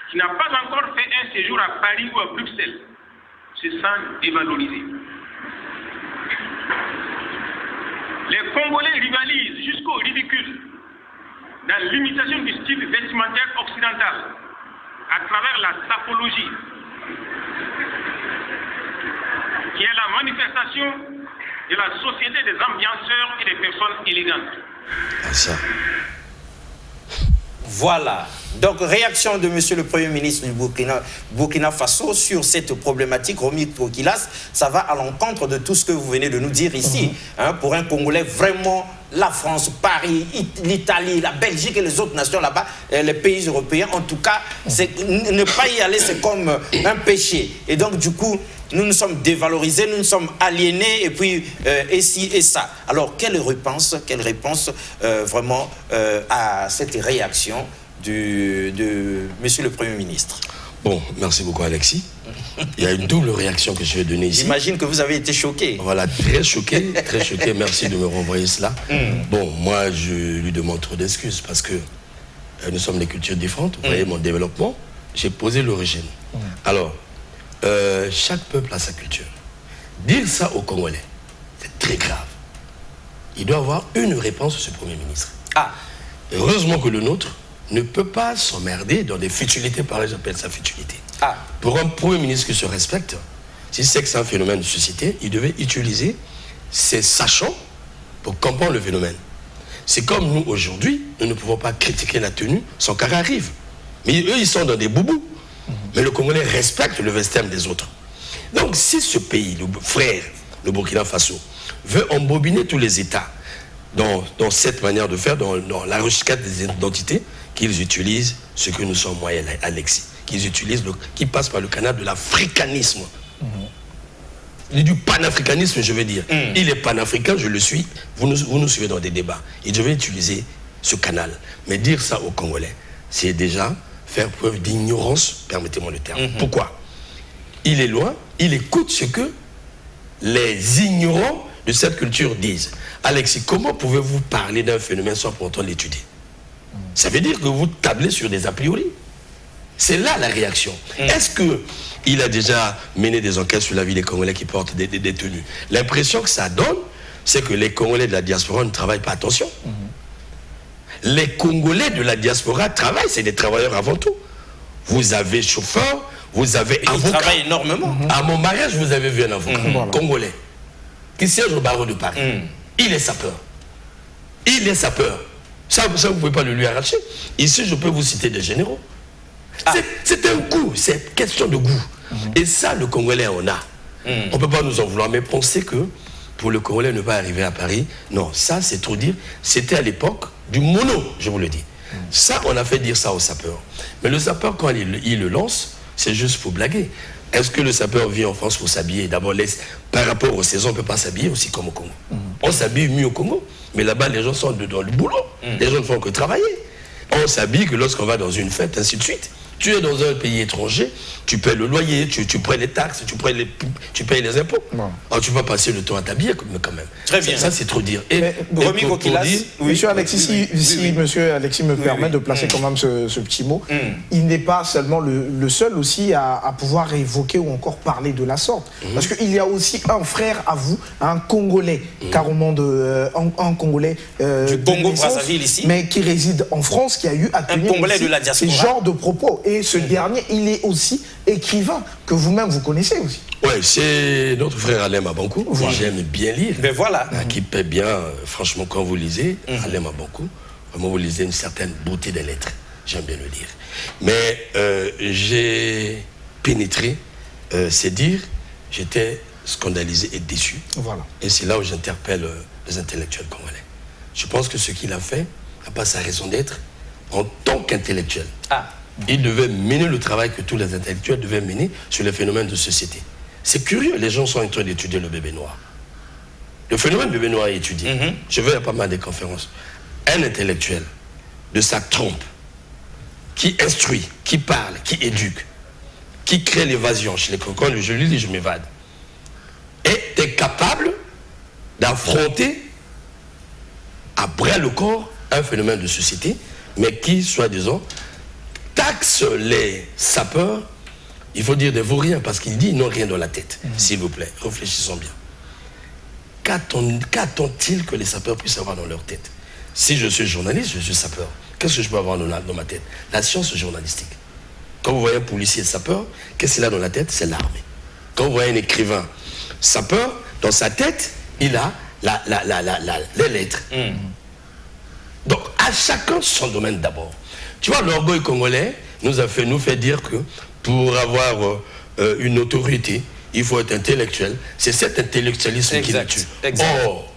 qui n'a pas encore fait un séjour à Paris ou à Bruxelles se sent dévalorisé. Les Congolais rivalisent jusqu'au ridicule dans l'imitation du style vestimentaire occidental à travers la sapologie, qui est la manifestation de la société des ambianceurs et des personnes élégantes. Ça. Voilà. Donc, réaction de monsieur le Premier ministre du Burkina Faso sur cette problématique, Romiko Kilas, ça va à l'encontre de tout ce que vous venez de nous dire ici. Pour un Congolais, vraiment, la France, Paris, l'Italie, la Belgique et les autres nations là-bas, les pays européens, en tout cas, ne pas y aller, c'est comme un péché. Et donc, du coup, nous nous sommes dévalorisés, nous nous sommes aliénés, et puis, et ci et ça. Alors, quelle réponse vraiment à cette réaction de monsieur le Premier ministre? Bon, merci beaucoup Alexis. Il y a une double réaction que je vais donner ici. J'imagine que vous avez été choqué. Voilà, très choqué, merci de me renvoyer cela. Bon, moi je lui demande trop d'excuses parce que nous sommes des cultures différentes. Vous voyez mon développement, j'ai posé l'origine. Alors, chaque peuple a sa culture. Dire ça aux Congolais, c'est très grave. Il doit avoir une réponse, ce Premier ministre. Heureusement que le nôtre ne peut pas s'emmerder dans des futilités, pareil, j'appelle ça futilité. Pour un Premier ministre qui se respecte, si c'est que c'est un phénomène de société, il devait utiliser ses sachants pour comprendre le phénomène. C'est comme nous aujourd'hui, nous ne pouvons pas critiquer la tenue sans qu'elle arrive. Mais eux, ils sont dans des boubous. Mais le Congolais respecte le vestiaire des autres. Donc si ce pays, le frère, le Burkina Faso, veut embobiner tous les États dans cette manière de faire, dans la recherche des identités, qu'ils utilisent ce que nous sommes, moi et Alexis, qui passe par le canal de l'africanisme. Du panafricanisme, je veux dire. Il est panafricain, je le suis. Vous nous suivez dans des débats. Il devait utiliser ce canal. Mais dire ça aux Congolais, c'est déjà faire preuve d'ignorance, permettez-moi le terme. Pourquoi? Il est loin, il écoute ce que les ignorants de cette culture disent. Alexis, comment pouvez-vous parler d'un phénomène sans pour autant l'étudier? Ça veut dire que vous tablez sur des a priori. C'est là la réaction. Est-ce qu'il a déjà mené des enquêtes sur la vie des Congolais qui portent des tenues? L'impression que ça donne, c'est que les Congolais de la diaspora ne travaillent pas. Attention. Les Congolais de la diaspora travaillent, c'est des travailleurs avant tout. Vous avez chauffeur, vous avez avocat. Ils travaillent énormément. À mon mariage, vous avez vu un avocat congolais qui siège au barreau de Paris. Il est sapeur. Il est sapeur. Ça, vous ne pouvez pas le lui arracher. Ici, je peux vous citer des généraux. C'est un goût, c'est question de goût. Et ça, le Congolais, on a. On ne peut pas nous en vouloir, mais penser que pour le Congolais ne pas arriver à Paris, non, ça, c'est trop dire. C'était à l'époque du mono, je vous le dis. Ça, on a fait dire ça au sapeur. Mais le sapeur, quand il le lance, c'est juste pour blaguer. Est-ce que le sapeur vit en France pour s'habiller? D'abord, par rapport aux saisons, on ne peut pas s'habiller aussi comme au Congo. On s'habille mieux au Congo, mais là-bas, les gens sont dans le boulot. Les gens ne font que travailler. On s'habille que lorsqu'on va dans une fête, ainsi de suite. Tu es dans un pays étranger, tu paies le loyer, tu paies les taxes, tu payes les impôts. Alors tu vas passer le temps à t'habiller quand même. Très bien. Ça, c'est trop dire. Romiko Kilas, monsieur Alexis, si monsieur Alexis me permet de placer quand même ce petit mot, il n'est pas seulement le seul aussi à pouvoir évoquer ou encore parler de la sorte. Parce qu'il y a aussi un frère à vous, un Congolais, carrément un Congolais du Congo-Brazzaville ici, mais qui réside en France, qui a eu à tenir de la diaspora. ce genre de propos. et ce dernier, il est aussi écrivain, que vous-même vous connaissez aussi. Oui, c'est notre frère Alain Mabankou, que j'aime bien lire. Mais voilà. Qui paie bien, franchement, quand vous lisez, Alain Mabankou, vraiment vous lisez une certaine beauté des lettres. J'aime bien le lire. Mais j'ai pénétré, c'est dire, j'étais scandalisé et déçu. Voilà. Et c'est là où j'interpelle les intellectuels congolais. Je pense que ce qu'il a fait n'a pas sa raison d'être en tant qu'intellectuel. Il devait mener le travail que tous les intellectuels devaient mener sur les phénomènes de société. C'est curieux, les gens sont en train d'étudier le bébé noir. Le phénomène bébé noir est étudié. Je vais à pas mal de conférences. Un intellectuel de sa trompe, qui instruit, qui parle, qui éduque, qui crée l'évasion chez les cocons, je lui dis, je m'évade, est capable d'affronter à bras le corps un phénomène de société, mais qui, soi-disant, taxe les sapeurs, il faut dire des vauriens, parce qu'il dit ils n'ont rien dans la tête. S'il vous plaît, réfléchissons bien. Qu'attend-il que les sapeurs puissent avoir dans leur tête? Si je suis journaliste, je suis sapeur. Qu'est-ce que je peux avoir dans ma tête? La science journalistique. Quand vous voyez un policier sapeur, qu'est-ce qu'il a dans la tête? C'est l'armée. Quand vous voyez un écrivain sapeur, dans sa tête, il a les lettres. Donc, à chacun son domaine d'abord. Tu vois, l'orgueil congolais nous fait dire que pour avoir une autorité, il faut être intellectuel. C'est cet intellectualisme qui nous tue. Or,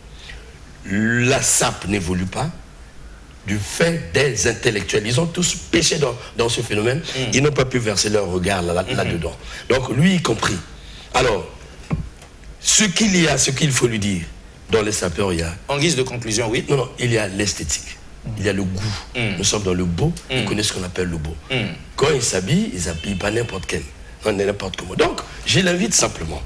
la SAP n'évolue pas du fait des intellectuels. Ils ont tous péché dans ce phénomène. Ils n'ont pas pu verser leur regard là-dedans. Donc, lui y compris. Alors, ce qu'il faut lui dire, dans les sapeurs, il y a... En guise de conclusion, oui. Non, il y a l'esthétique. Il y a le goût. Nous sommes dans le beau. Ils connaissent ce qu'on appelle le beau. Quand ils s'habillent, ils s'habillent pas n'importe quel. Non, n'importe comment. Donc, je l'invite simplement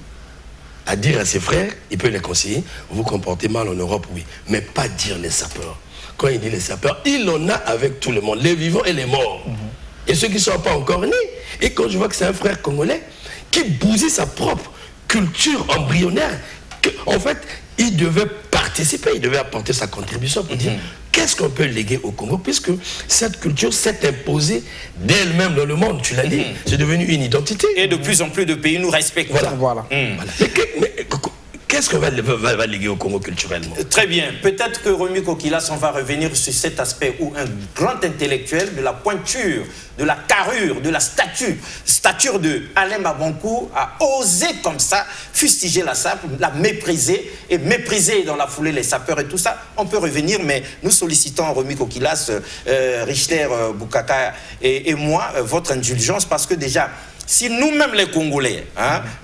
à dire à ses frères, il peut les conseiller, vous vous comportez mal en Europe, oui. Mais pas dire les sapeurs. Quand il dit les sapeurs, il en a avec tout le monde, les vivants et les morts. Et ceux qui ne sont pas encore nés. Et quand je vois que c'est un frère congolais qui bousille sa propre culture embryonnaire, en fait, il devait participer, il devait apporter sa contribution pour dire qu'est-ce qu'on peut léguer au Congo, puisque cette culture s'est imposée d'elle-même dans le monde, tu l'as dit, c'est devenu une identité. Et de plus en plus de pays nous respectent. Voilà. Mais qu'est-ce qu'on va léguer au Congo culturellement? Très bien. Peut-être que Romy Kokilas, on va revenir sur cet aspect où un grand intellectuel de la pointure, de la carrure, de la stature de Alain Mabankou a osé comme ça fustiger la SAP, la mépriser et mépriser dans la foulée les sapeurs et tout ça. On peut revenir, mais nous sollicitons Romy Kokilas, Richter Boukaka et moi, votre indulgence, parce que déjà, si nous-mêmes les Congolais,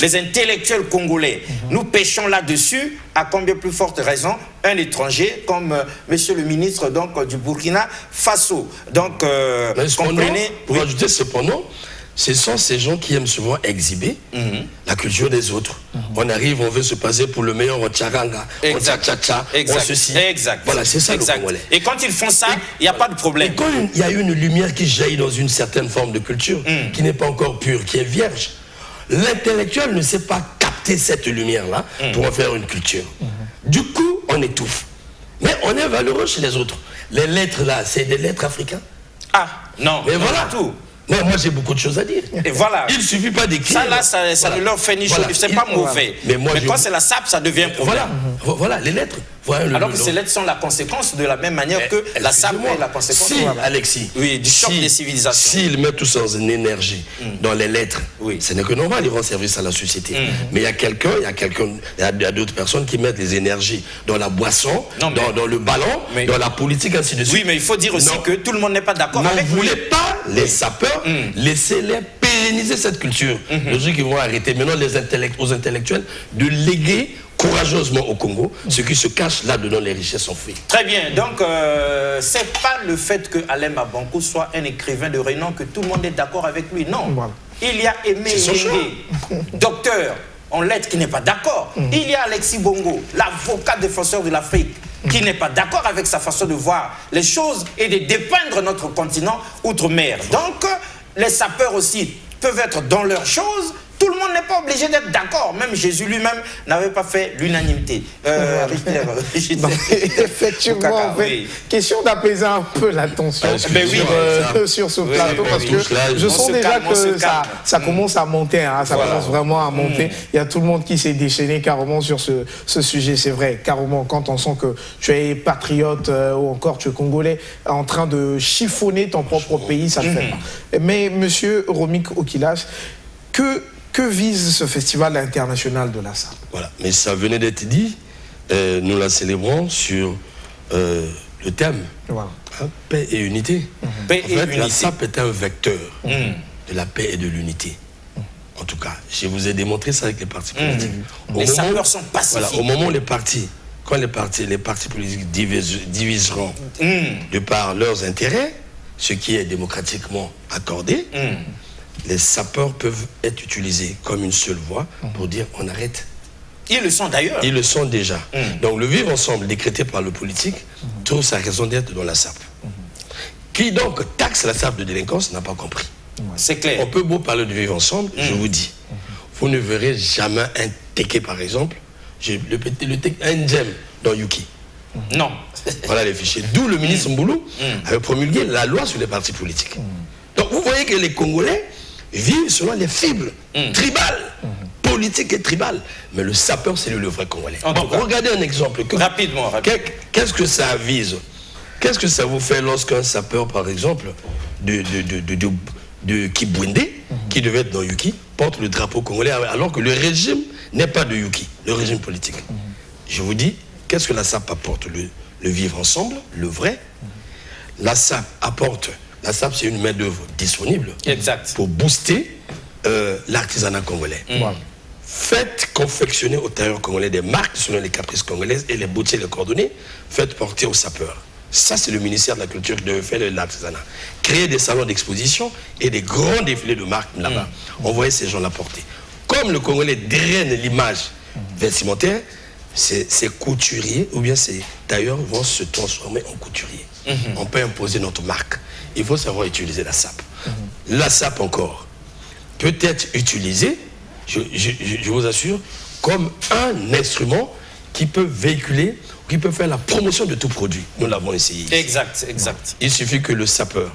les intellectuels congolais, nous pêchons là-dessus, à combien plus forte raison un étranger comme monsieur le ministre donc, du Burkina Faso. Donc, comprenez... Pour ajouter cependant, ce sont ces gens qui aiment souvent exhiber la culture des autres. On arrive, on veut se passer pour le meilleur en tcharanga, en tcha-tcha-tcha, en ceci. Voilà, c'est ça le Congolais. Et quand ils font ça, il n'y a pas de problème. Et quand il y a une lumière qui jaillit dans une certaine forme de culture, qui n'est pas encore pure, qui est vierge, l'intellectuel ne sait pas capter cette lumière-là pour en faire une culture. Du coup, on étouffe. Mais on est valeureux chez les autres. Les lettres là, c'est des lettres africaines. Ah, non, mais voilà tout. Moi j'ai beaucoup de choses à dire. Et voilà. Il ne suffit pas d'écrire. Ça là, ça ne leur fait ni chaud, c'est pas mauvais. Mais quand c'est la SAP, ça devient un problème. Voilà, les lettres. Alors que ces lettres sont la conséquence de la même manière que la SAP est la conséquence. Si, Alexis, du choc des civilisations. S'ils mettent tout ça en énergie dans les lettres, ce n'est que normal, ils rendent service à la société. Mais il y a d'autres personnes qui mettent les énergies dans la boisson, dans le ballon, dans la politique, ainsi de suite. Oui, mais il faut dire aussi que tout le monde n'est pas d'accord avec vous. Ne voulez pas les sapeurs, laissez-les pérenniser cette culture. Les gens qui vont arrêter maintenant aux intellectuels de léguer courageusement au Congo ce qui se cache là-dedans, les richesses enfouies. Très bien, donc c'est pas le fait que Alain Mabankou soit un écrivain de renom que tout le monde est d'accord avec lui, non. Voilà. Il y a Aimé Yengue, docteur en lettres qui n'est pas d'accord. Il y a Alexis Bongo, l'avocat défenseur de l'Afrique, qui n'est pas d'accord avec sa façon de voir les choses et de dépeindre notre continent outre-mer. Donc, les sapeurs aussi peuvent être dans leurs choses Tout le monde n'est pas obligé d'être d'accord. Même Jésus lui-même n'avait pas fait l'unanimité. Effectivement, question d'apaiser un peu la tension sur ce plateau, parce que je sens déjà que ça commence à monter, hein, ça commence vraiment à monter. Il y a tout le monde qui s'est déchaîné carrément sur ce sujet, c'est vrai. Carrément, quand on sent que tu es patriote ou encore tu es congolais en train de chiffonner ton propre pays, ça ne fait pas. Mais monsieur Romik Okilas, que vise ce festival international de la SAP? Voilà, mais ça venait d'être dit, nous la célébrons sur le thème, paix et unité. Paix et unité. La SAP est un vecteur de la paix et de l'unité. En tout cas, je vous ai démontré ça avec les partis politiques. Les sapeurs sont pacifiques. Voilà, au moment où les partis politiques diviseront de par leurs intérêts, ce qui est démocratiquement accordé, les sapeurs peuvent être utilisés comme une seule voix pour dire on arrête. Ils le sont d'ailleurs. Ils le sont déjà. Donc le vivre ensemble décrété par le politique trouve sa raison d'être dans la SAP. Qui donc taxe la SAP de délinquance n'a pas compris. C'est clair. On peut beau parler de vivre ensemble, je vous dis, vous ne verrez jamais un Téké par exemple, un Djem dans Yuki. Non. Voilà les fichiers. D'où le ministre Mboulou avait promulgué la loi sur les partis politiques. Donc vous voyez que les Congolais vivent selon les fibres tribales, politiques et tribales. Mais le sapeur, c'est le vrai Congolais. Bon, regardez un exemple. Rapidement. Qu'est-ce que ça vise? Qu'est-ce que ça vous fait lorsqu'un sapeur, par exemple, de Kibwende, qui devait être dans Yuki, porte le drapeau congolais, alors que le régime n'est pas de Yuki, le régime politique. Je vous dis, qu'est-ce que la SAP apporte? Le vivre ensemble, le vrai. La SAP apporte, la SAP c'est une main-d'œuvre disponible pour booster l'artisanat congolais. Faites confectionner au tailleur congolais des marques selon les caprices congolaises et les boutiers, les coordonnées, faites porter aux sapeurs. Ça, c'est le ministère de la Culture qui devait faire de l'artisanat. Créer des salons d'exposition et des grands défilés de marques là-bas. On voyait ces gens-là porter. Comme le Congolais draine l'image vestimentaire, ces couturiers ou bien ces tailleurs vont se transformer en couturiers. On peut imposer notre marque. Il faut savoir utiliser la SAP. La SAP encore peut être utilisée, je vous assure, comme un instrument qui peut véhiculer, qui peut faire la promotion de tout produit. Nous l'avons essayé ici. Exact. Il suffit que le sapeur,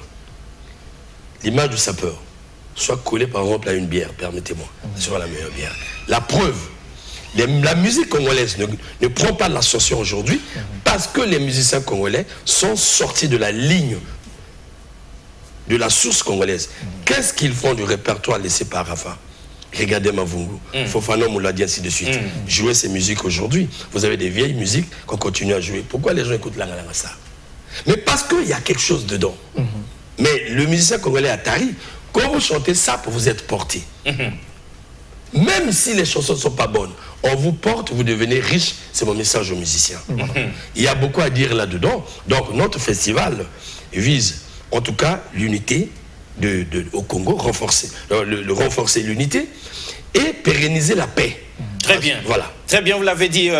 l'image du sapeur, soit collée par exemple à une bière, permettez-moi, ce sera la meilleure bière. La preuve, la musique congolaise ne prend pas l'ascension aujourd'hui parce que les musiciens congolais sont sortis de la ligne, de la source congolaise. Qu'est-ce qu'ils font du répertoire laissé par Rafa? Regardez Mavungu, Fofana Mouladi, ainsi de suite. Jouer ces musiques aujourd'hui. Vous avez des vieilles musiques qu'on continue à jouer. Pourquoi les gens écoutent Langa ça? Mais parce qu'il y a quelque chose dedans. Mais le musicien congolais Atari, quand vous chantez ça, vous êtes porté. Même si les chansons ne sont pas bonnes, on vous porte, vous devenez riche. C'est mon message aux musiciens. Il y a beaucoup à dire là-dedans. Donc notre festival vise en tout cas l'unité au Congo, renforcer l'unité et pérenniser la paix. Très bien. Voilà. Très bien, vous l'avez dit,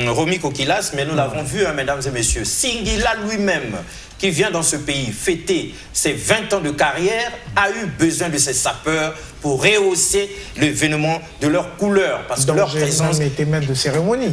Romik Okilas, mais nous l'avons vu, hein, mesdames et messieurs. Singila lui-même, qui vient dans ce pays fêter ses 20 ans de carrière, a eu besoin de ses sapeurs pour rehausser l'événement de leur couleur. Parce que leur présence... j'ai même été maître de cérémonie.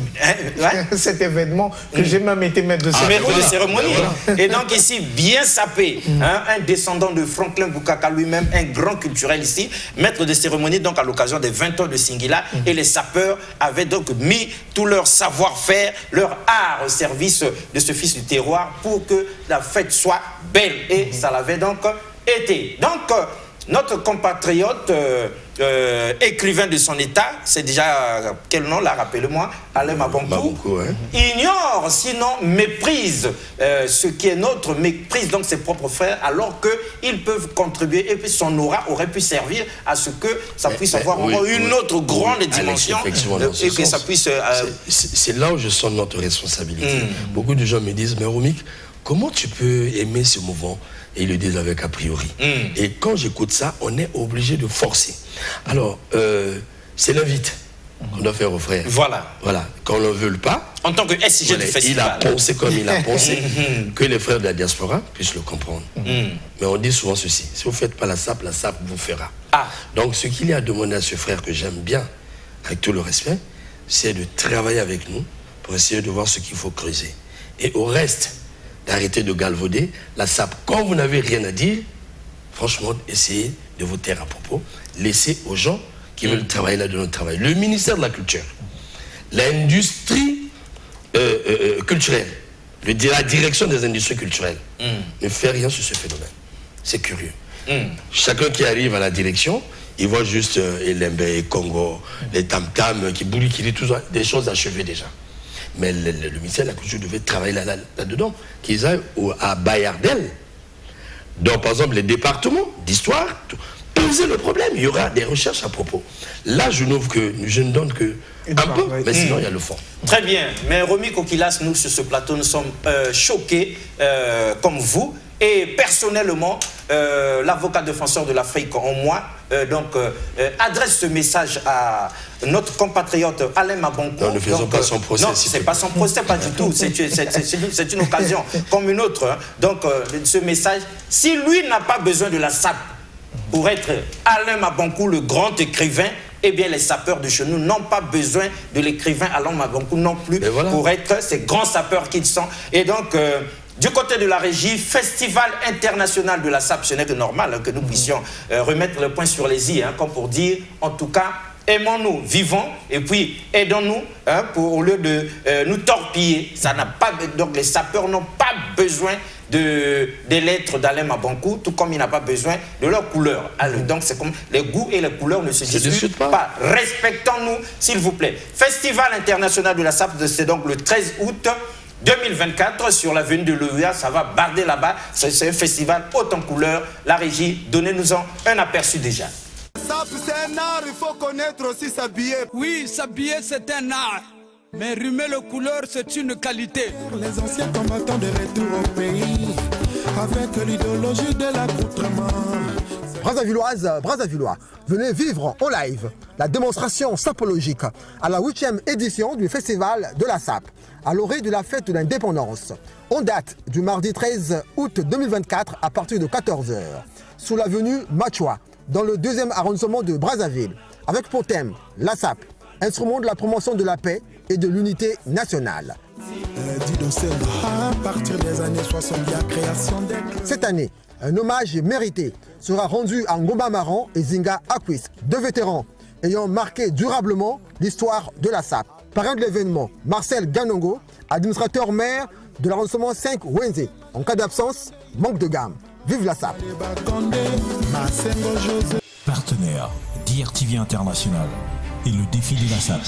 Cet événement que j'ai même été maître de cérémonie. Et donc ici, bien sapé, hein, un descendant de Franklin Boukaka lui-même, un grand culturel ici, maître de cérémonie donc à l'occasion des 20 ans de Singila. Et les sapeurs avaient donc mis tout leur savoir-faire, leur art au service de ce fils du terroir pour que la fête soit belle. Et ça l'avait donc été. Donc, notre compatriote écrivain de son état, c'est déjà, quel nom là, rappelez-moi, Alain Mabonkou, ignore, sinon méprise ce qui est notre, méprise donc ses propres frères, alors qu'ils peuvent contribuer, et puis son aura aurait pu servir à ce que ça puisse avoir une autre grande dimension, et que ça puisse... C'est là où je sens notre responsabilité. Beaucoup de gens me disent, mais Romik, comment tu peux aimer ce mouvement? Et ils le disent avec a priori. Et quand j'écoute ça, on est obligé de forcer. Alors, c'est l'invite. qu'on doit faire aux frères. Voilà. Voilà. Qu'on ne le veut pas. En tant que SIG du festival. Il a pensé comme il a pensé que les frères de la diaspora puissent le comprendre. Mais on dit souvent ceci, si vous ne faites pas la SAP vous fera. Donc ce qu'il y a à demander à ce frère que j'aime bien, avec tout le respect, c'est de travailler avec nous pour essayer de voir ce qu'il faut creuser. Et au reste, d'arrêter de galvauder la SAP. Quand vous n'avez rien à dire, franchement, essayez de vous taire à propos. Laissez aux gens qui veulent travailler là de notre travail. Le ministère de la Culture, l'industrie culturelle, la direction des industries culturelles, ne fait rien sur ce phénomène. C'est curieux. Chacun qui arrive à la direction, il voit juste Elembe, Congo, les tam-tams qui boulent, qui disent tout ça, des choses achevées déjà. Mais le ministère de la Culture devait travailler là-dedans, qu'ils aillent à Bayardel. Donc, par exemple, les départements d'histoire, poser le problème, il y aura des recherches à propos. Là, je ne donne que un peu, mais sinon, il y a le fond. Très bien. Mais Romy Kokilas, nous, sur ce plateau, nous sommes choqués, comme vous. Et personnellement, l'avocat défenseur de l'Afrique en moi, adresse ce message à notre compatriote Alain Mabonko. Non, ne faisons pas son procès. Non, c'est pas son procès, pas du tout. C'est une occasion comme une autre. Hein. Donc, ce message, si lui n'a pas besoin de la SAP pour être Alain Mabonko, le grand écrivain, eh bien, les sapeurs de chez nous n'ont pas besoin de l'écrivain Alain Mabonko non plus pour être ces grands sapeurs qu'ils sont. Et donc, du côté de la régie, Festival international de la SAP, ce n'est que normal hein, que nous puissions remettre le point sur les i, hein, comme pour dire, en tout cas, aimons-nous, vivons, et puis aidons-nous, hein, au lieu de nous torpiller. Ça n'a pas, donc les sapeurs n'ont pas besoin des lettres d'Alain Mabonko, tout comme il n'a pas besoin de leurs couleurs. Alors, donc c'est comme les goûts et les couleurs ne se discutent pas. Respectons-nous, s'il vous plaît. Festival international de la SAP, c'est donc le 13 août 2024 sur l'avenue de l'OUA, ça va barder là-bas. C'est un festival haut en couleurs. La régie, donnez-nous-en un aperçu déjà. SAP, c'est un art, il faut connaître aussi s'habiller. Oui, s'habiller, c'est un art. Mais rhumer le couleur, c'est une qualité. Les anciens combattants de retour au pays, avec l'idéologie de l'accoutrement. Brazzavilloises, Brazzavillois, venez vivre en live la démonstration sapologique à la 8e édition du Festival de la SAP, à l'orée de la fête de l'indépendance. On date du mardi 13 août 2024 à partir de 14h, sous l'avenue Machua, dans le 2e arrondissement de Brazzaville, avec pour thème la SAP, instrument de la promotion de la paix et de l'unité nationale. Cette année, un hommage mérité sera rendu à Ngomba Maran et Zinga Akwis, deux vétérans ayant marqué durablement l'histoire de la SAP. Parrain de l'événement, Marcel Ganongo, administrateur maire de l'arrondissement 5 Wenze. En cas d'absence, manque de gamme. Vive la SAP. Partenaire DRTV International et le défi de la SAP.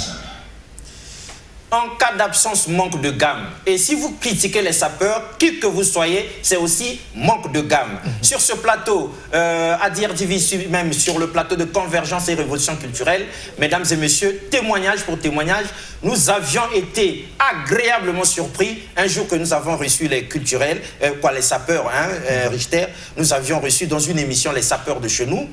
En cas d'absence, manque de gamme. Et si vous critiquez les sapeurs, qui que vous soyez, c'est aussi manque de gamme. Sur ce plateau, à DRTV, même sur le plateau de Convergence et Révolution culturelle, mesdames et messieurs, témoignage pour témoignage, nous avions été agréablement surpris un jour que nous avons reçu les culturels, les sapeurs, Richter, nous avions reçu dans une émission les sapeurs de chez nous.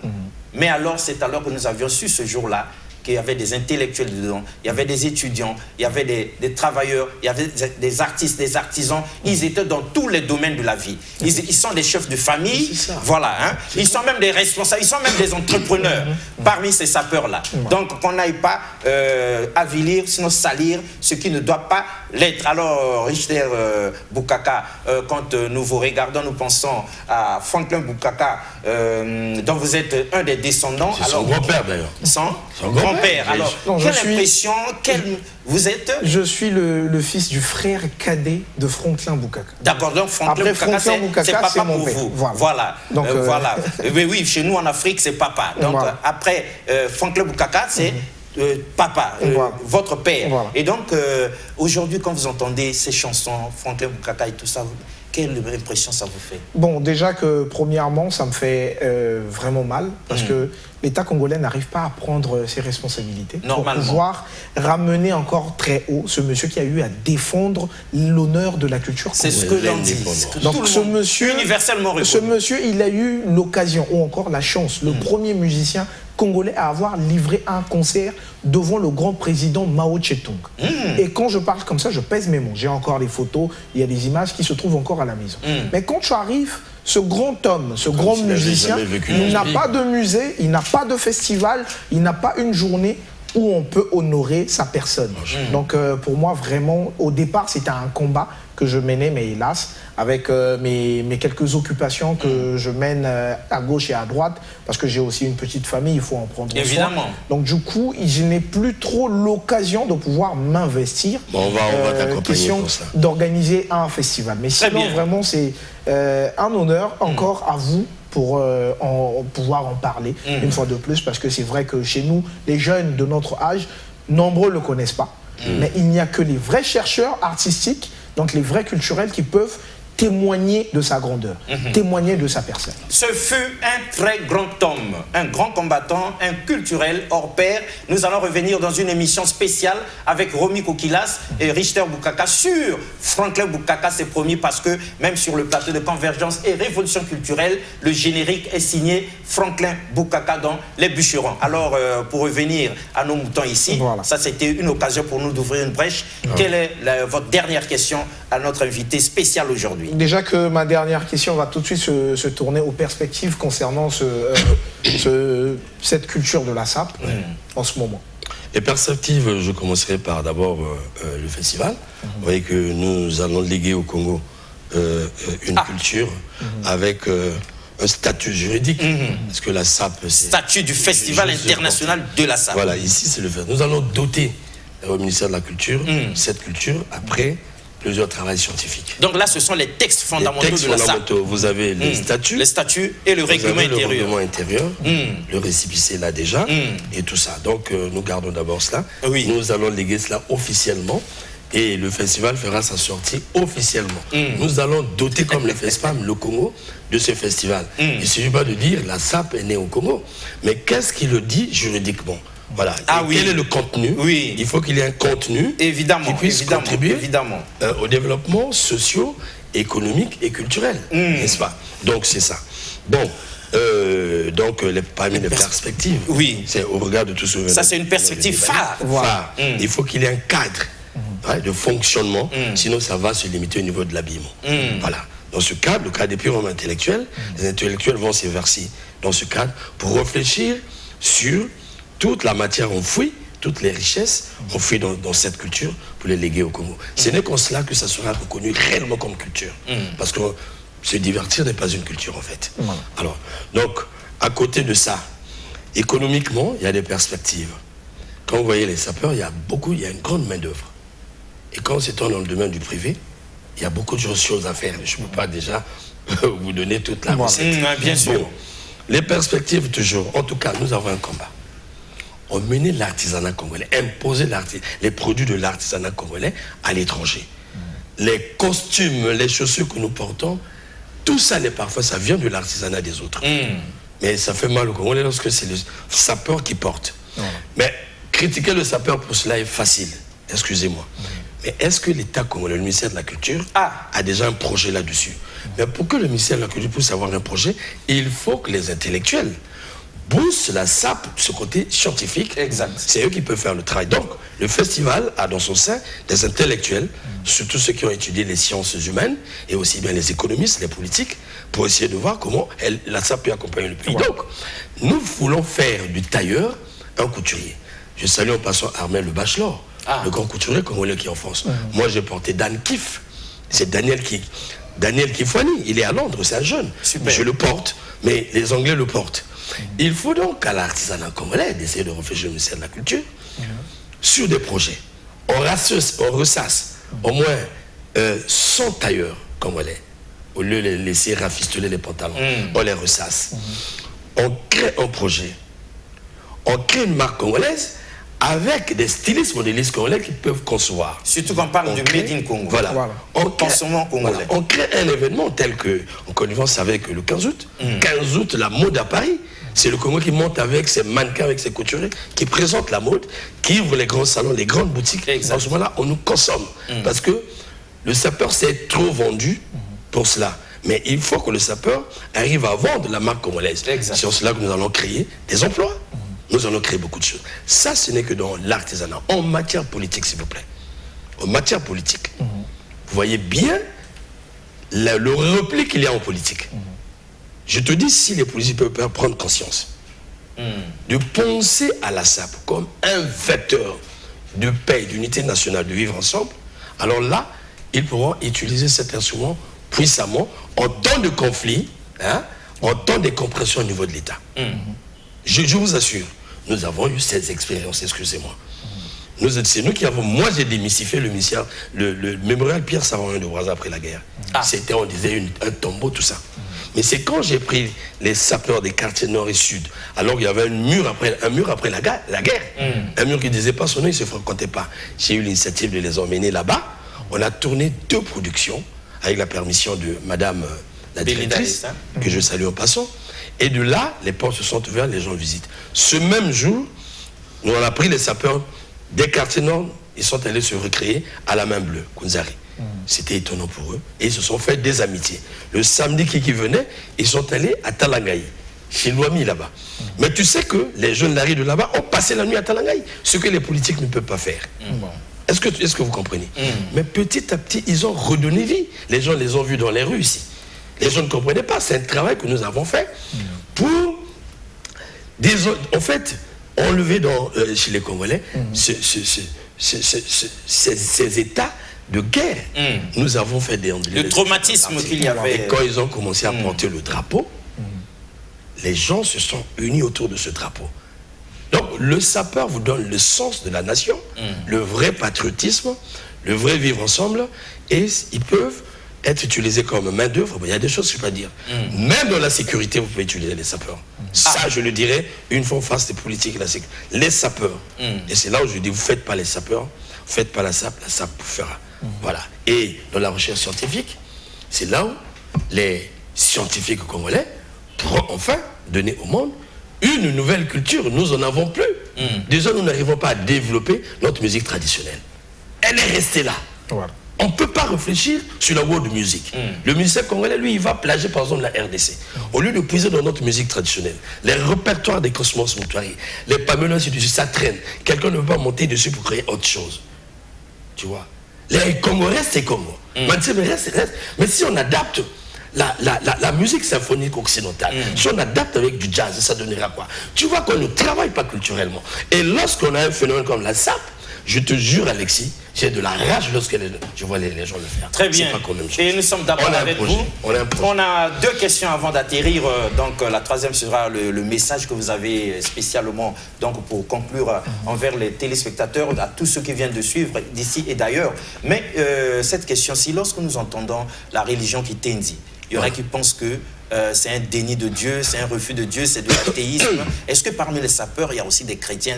Mais alors, c'est alors que nous avions su ce jour-là qu'il y avait des intellectuels dedans, il y avait des étudiants, il y avait des travailleurs, il y avait des artistes, des artisans. Ils étaient dans tous les domaines de la vie. Ils sont des chefs de famille, voilà. Hein. Ils sont même des responsables, ils sont même des entrepreneurs parmi ces sapeurs-là. Donc qu'on n'aille pas avilir, sinon salir ce qui ne doit pas l'être. Alors, Richter Boukaka, quand nous vous regardons, nous pensons à Franklin Boukaka, dont vous êtes un des descendants. C'est son grand-père d'ailleurs. Son grand-père. Alors, quelle impression, vous êtes? Je suis le fils du frère cadet de Franklin Boukaka. D'accord, donc Franklin Boukaka, c'est papa pour vous. Voilà. Donc, voilà. Oui, chez nous en Afrique, c'est papa. Donc, après Franklin Boukaka, c'est papa, votre père. Voilà. Et donc, aujourd'hui, quand vous entendez ces chansons, Franklin Boukaka et tout ça, quelle impression ça vous fait? Bon, déjà que premièrement, ça me fait vraiment mal parce que l'État congolais n'arrive pas à prendre ses responsabilités pour pouvoir ramener encore très haut ce monsieur qui a eu à défendre l'honneur de la culture congolaise. C'est ce que l'on dit. Donc ce monsieur, universellement reconnu. Ce monsieur, il a eu l'occasion ou encore la chance, le premier musicien Congolais à avoir livré un concert devant le grand président Mao Tse-tung. Et quand je parle comme ça, je pèse mes mots. J'ai encore les photos, il y a des images qui se trouvent encore à la maison. Mais quand tu arrives, ce grand homme, ce grand musicien, il n'a pas de musée, il n'a pas de festival, il n'a pas une journée où on peut honorer sa personne. Donc pour moi, vraiment, au départ, c'était un combat que je menais, mais hélas, avec mes quelques occupations que je mène à gauche et à droite, parce que j'ai aussi une petite famille, il faut en prendre soin. Évidemment. Donc du coup, je n'ai plus trop l'occasion de pouvoir m'investir. Bon, on va t'accompagner pour ça. D'organiser un festival. Mais sinon, vraiment, c'est un honneur encore à vous pour pouvoir en parler une fois de plus, parce que c'est vrai que chez nous, les jeunes de notre âge, nombreux ne le connaissent pas. Mais il n'y a que les vrais chercheurs artistiques, donc les vrais culturels, qui peuvent témoigner de sa grandeur, témoigner de sa personne. Ce fut un très grand homme, un grand combattant, un culturel hors pair. Nous allons revenir dans une émission spéciale avec Romy Kokilas et Richter Boukaka sur Franklin Boukaka, c'est promis, parce que même sur le plateau de Convergence et Révolution culturelle, le générique est signé Franklin Boukaka dans Les Bûcherons. Alors, pour revenir à nos moutons ici, ça c'était une occasion pour nous d'ouvrir une brèche. Quelle est votre dernière question à notre invité spécial aujourd'hui? Déjà que ma dernière question va tout de suite se tourner aux perspectives concernant cette culture de la SAP en ce moment. Les perspectives, je commencerai par d'abord le festival. Vous voyez que nous allons léguer au Congo une culture avec un statut juridique. Parce que la SAP, c'est... Statut du Festival international de la SAP. Voilà, ici c'est le fait. Nous allons doter au ministère de la Culture cette culture après plusieurs travaux scientifiques. Donc là, ce sont les textes fondamentaux de la SAP. Vous avez les statuts et le règlement intérieur. Le récépissé là déjà, et tout ça. Donc nous gardons d'abord cela. Nous allons léguer cela officiellement, et le festival fera sa sortie officiellement. Nous allons doter comme le FESPAM, le Congo, de ce festival. Il ne suffit pas de dire la SAP est née au Congo, mais qu'est-ce qui le dit juridiquement? Voilà. Quel est le contenu? Il faut qu'il y ait un contenu qui puisse contribuer au développement socio-économique et culturel, n'est-ce pas? Donc c'est ça. Bon, donc parmi les perspectives, c'est au regard de tout ce... Ça c'est une perspective phare. Il faut qu'il y ait un cadre de fonctionnement, sinon ça va se limiter au niveau de l'habillement. Voilà. Dans ce cadre, le cadre des purs hommes intellectuels, les intellectuels vont se verser dans ce cadre pour réfléchir sur toute la matière enfouie, toutes les richesses enfouies dans cette culture pour les léguer au Congo. Ce n'est qu'en cela que ça sera reconnu réellement comme culture. Parce que se divertir n'est pas une culture en fait. Alors, donc, à côté de ça, économiquement, il y a des perspectives. Quand vous voyez les sapeurs, il y a une grande main d'œuvre. Et quand on s'étend dans le domaine du privé, il y a beaucoup de choses à faire. Je ne peux pas déjà vous donner toute la recette. Bien sûr. Bon, les perspectives toujours. En tout cas, nous avons un combat. On menait l'artisanat congolais, imposer les produits de l'artisanat congolais à l'étranger. Les costumes, les chaussures que nous portons, tout ça, les parfums, ça vient de l'artisanat des autres. Mais ça fait mal au Congolais lorsque c'est le sapeur qui porte. Mais critiquer le sapeur pour cela est facile, excusez-moi. Mais est-ce que l'État congolais, le ministère de la Culture, a déjà un projet là-dessus? Mais pour que le ministère de la Culture puisse avoir un projet, il faut que les intellectuels boostent la SAP, ce côté scientifique. C'est eux qui peuvent faire le travail. Donc, le festival a dans son sein des intellectuels, surtout ceux qui ont étudié les sciences humaines, et aussi bien les économistes, les politiques, pour essayer de voir comment la SAP peut accompagner le pays. Donc, nous voulons faire du tailleur un couturier. Je salue en passant Armel le Bachelor, le grand couturier congolais qui est en France. Moi, j'ai porté Dan Kiff. C'est Daniel Kifwani. Il est à Londres, c'est un jeune. Je le porte, mais les Anglais le portent. Il faut donc à l'artisanat congolais d'essayer de réfléchir au ministère de la Culture sur des projets. On ressasse au moins 100 tailleurs congolais. Au lieu de les laisser rafistoler les pantalons, on les ressasse. On crée un projet. On crée une marque congolaise avec des stylistes modélistes congolais qui peuvent concevoir. Surtout quand on parle du Made in Congo. On crée un événement tel que, en connivence avec le 15 août. 15 août, la mode à Paris. C'est le Congo qui monte avec ses mannequins, avec ses couturiers, qui présente la mode, qui ouvre les grands salons, les grandes boutiques. En ce moment-là, on nous consomme. Parce que le sapeur s'est trop vendu pour cela. Mais il faut que le sapeur arrive à vendre la marque congolaise. C'est en cela que nous allons créer des emplois. Nous allons créer beaucoup de choses. Ça, ce n'est que dans l'artisanat. En matière politique, s'il vous plaît. En matière politique, vous voyez bien le repli qu'il y a en politique. Je te dis, si les politiques peuvent prendre conscience de penser à la SAP comme un vecteur de paix, d'unité nationale, de vivre ensemble, alors là, ils pourront utiliser cet instrument puissamment en temps de conflit, hein, en temps de compression au niveau de l'État. Je vous assure, nous avons eu ces expériences, excusez-moi. C'est nous qui avons, moi j'ai démystifié le mémorial Pierre Savarin de Brazza après la guerre. C'était, on disait, un tombeau, tout ça. Mais c'est quand j'ai pris les sapeurs des quartiers nord et sud, alors qu'il y avait un mur après la guerre, un mur qui ne disait pas son nom, il ne se fréquentait pas. J'ai eu l'initiative de les emmener là-bas. On a tourné 2 productions avec la permission de madame la directrice, que je salue en passant. Et de là, les portes se sont ouvertes, les gens visitent. Ce même jour, nous on a pris les sapeurs des quartiers nord, ils sont allés se recréer à la Main Bleue, Kunzari. C'était étonnant pour eux. Et ils se sont fait des amitiés. Le samedi qui venait, ils sont allés à Talangaï, chez Louami là-bas. Mais tu sais que les jeunes Larry de là-bas ont passé la nuit à Talangaï, ce que les politiques ne peuvent pas faire. Est-ce que vous comprenez? Mais petit à petit, ils ont redonné vie. Les gens les ont vus dans les rues ici. Les gens ne comprenaient pas. C'est un travail que nous avons fait pour, en fait, enlever chez les Congolais ces états de guerre. Nous avons fait le traumatisme qu'il y avait. Et quand ils ont commencé à porter le drapeau, les gens se sont unis autour de ce drapeau. Donc le sapeur vous donne le sens de la nation, le vrai patriotisme, le vrai vivre ensemble, et ils peuvent être utilisés comme main d'œuvre. Il y a des choses que je ne peux pas dire. Même dans la sécurité, vous pouvez utiliser les sapeurs. Ça, je le dirais, une fois en face des politiques et la sécurité. Les sapeurs. Et c'est là où je dis, vous ne faites pas les sapeurs, vous ne faites pas la SAP vous fera. Voilà. Et dans la recherche scientifique, c'est là où les scientifiques congolais pourront enfin donner au monde une nouvelle culture. Nous n'en avons plus. Déjà, nous n'arrivons pas à développer notre musique traditionnelle. Elle est restée là. Voilà. On ne peut pas réfléchir sur la world music. Le musicien congolais, lui, il va plager par exemple la RDC. Au lieu de puiser dans notre musique traditionnelle, les répertoires des Cosmos Moutouari, les Pamela, ça traîne. Quelqu'un ne peut pas monter dessus pour créer autre chose. Tu vois? Les Congos restent, c'est Congo. Mais si on adapte la musique symphonique occidentale, si on adapte avec du jazz, ça donnera quoi? Tu vois qu'on ne travaille pas culturellement. Et lorsqu'on a un phénomène comme la SAP, je te jure, Alexis, j'ai de la rage lorsque je vois les gens le faire. Très bien. Et nous sommes d'abord avec vous. On a 2 questions avant d'atterrir. Donc la troisième sera le message que vous avez spécialement pour conclure envers les téléspectateurs, à tous ceux qui viennent de suivre d'ici et d'ailleurs. Mais cette question-ci, lorsque nous entendons la religion qui t'indie, il y en a qui pensent que c'est un déni de Dieu, c'est un refus de Dieu, c'est de l'athéisme. Est-ce que parmi les sapeurs, il y a aussi des chrétiens,